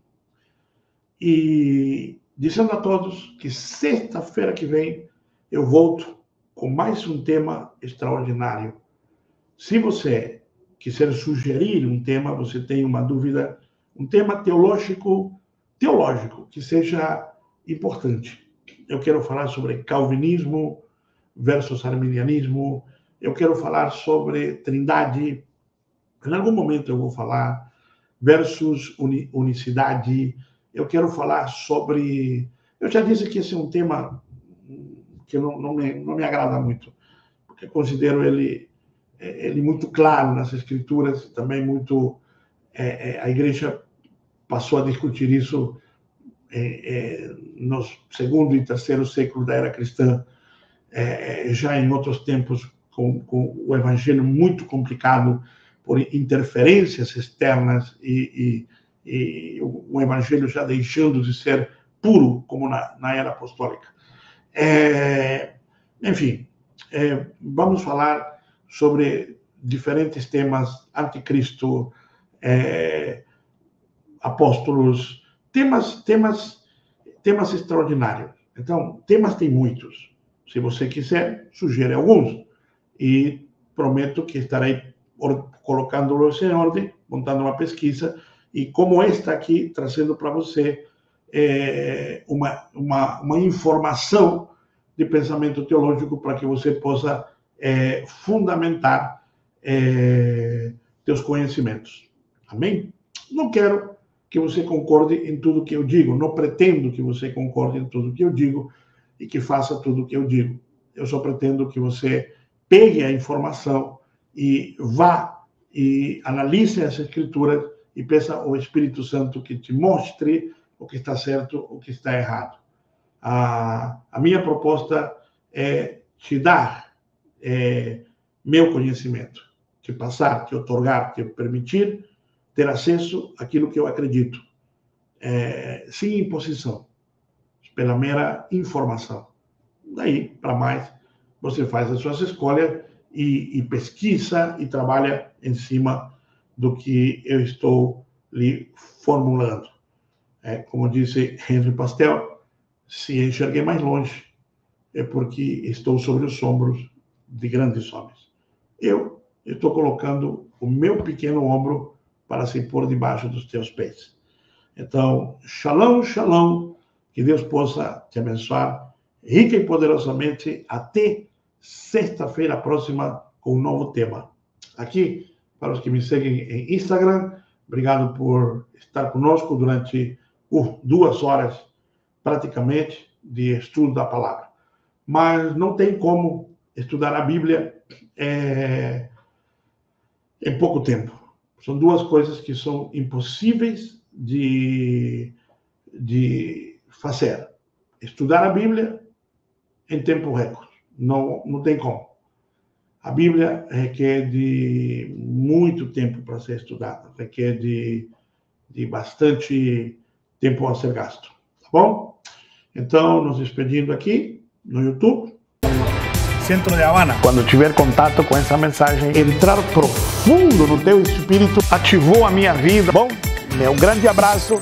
e dizendo a todos que sexta-feira que vem eu volto com mais um tema extraordinário. Se você quiser sugerir um tema, você tem uma dúvida, um tema teológico, que seja importante. Eu quero falar sobre calvinismo versus arminianismo, eu quero falar sobre trindade, em algum momento eu vou falar, versus unicidade, eu quero falar sobre... Eu já disse que esse é um tema que não me agrada muito, porque considero ele muito claro nas escrituras, também muito... a igreja passou a discutir isso no segundo e terceiro século da era cristã, já em outros tempos, com o evangelho muito complicado por interferências externas e o evangelho já deixando de ser puro, como na era apostólica. Enfim, vamos falar sobre diferentes temas: anticristo, apóstolos, temas extraordinários. Então, temas tem muitos. Se você quiser, sugere alguns. E prometo que estarei colocando-los em ordem, montando uma pesquisa, e como esta aqui, trazendo para você uma informação de pensamento teológico para que você possa fundamentar teus conhecimentos. Amém? Não quero que você concorde em tudo que eu digo, não pretendo que você concorde em tudo que eu digo e que faça tudo o que eu digo. Eu só pretendo que você pegue a informação e vá e analise as escrituras e peça ao Espírito Santo que te mostre o que está certo, o que está errado. A minha proposta é te dar meu conhecimento, te passar, te otorgar, te permitir ter acesso àquilo que eu acredito, sem imposição, pela mera informação. Daí, para mais, você faz as suas escolhas e pesquisa e trabalha em cima do que eu estou lhe formulando. Como disse Henri Pastel, se enxerguei mais longe, é porque estou sobre os ombros de grandes homens. Eu estou colocando o meu pequeno ombro para se pôr debaixo dos teus pés. Então, shalom, shalom, que Deus possa te abençoar rica e poderosamente até sexta-feira próxima com um novo tema. Aqui, para os que me seguem em Instagram, obrigado por estar conosco durante 2 horas, praticamente, de estudo da palavra. Mas não tem como estudar a Bíblia em pouco tempo. São 2 coisas que são impossíveis de fazer. Estudar a Bíblia em tempo recorde. Não tem como. A Bíblia requer de muito tempo para ser estudada. Requer de bastante tempo a ser gasto. Tá bom? Então, nos despedindo aqui no YouTube. centro de Havana. Quando tiver contato com essa mensagem, entrar profundo no teu espírito, ativou a minha vida. Bom, meu grande abraço.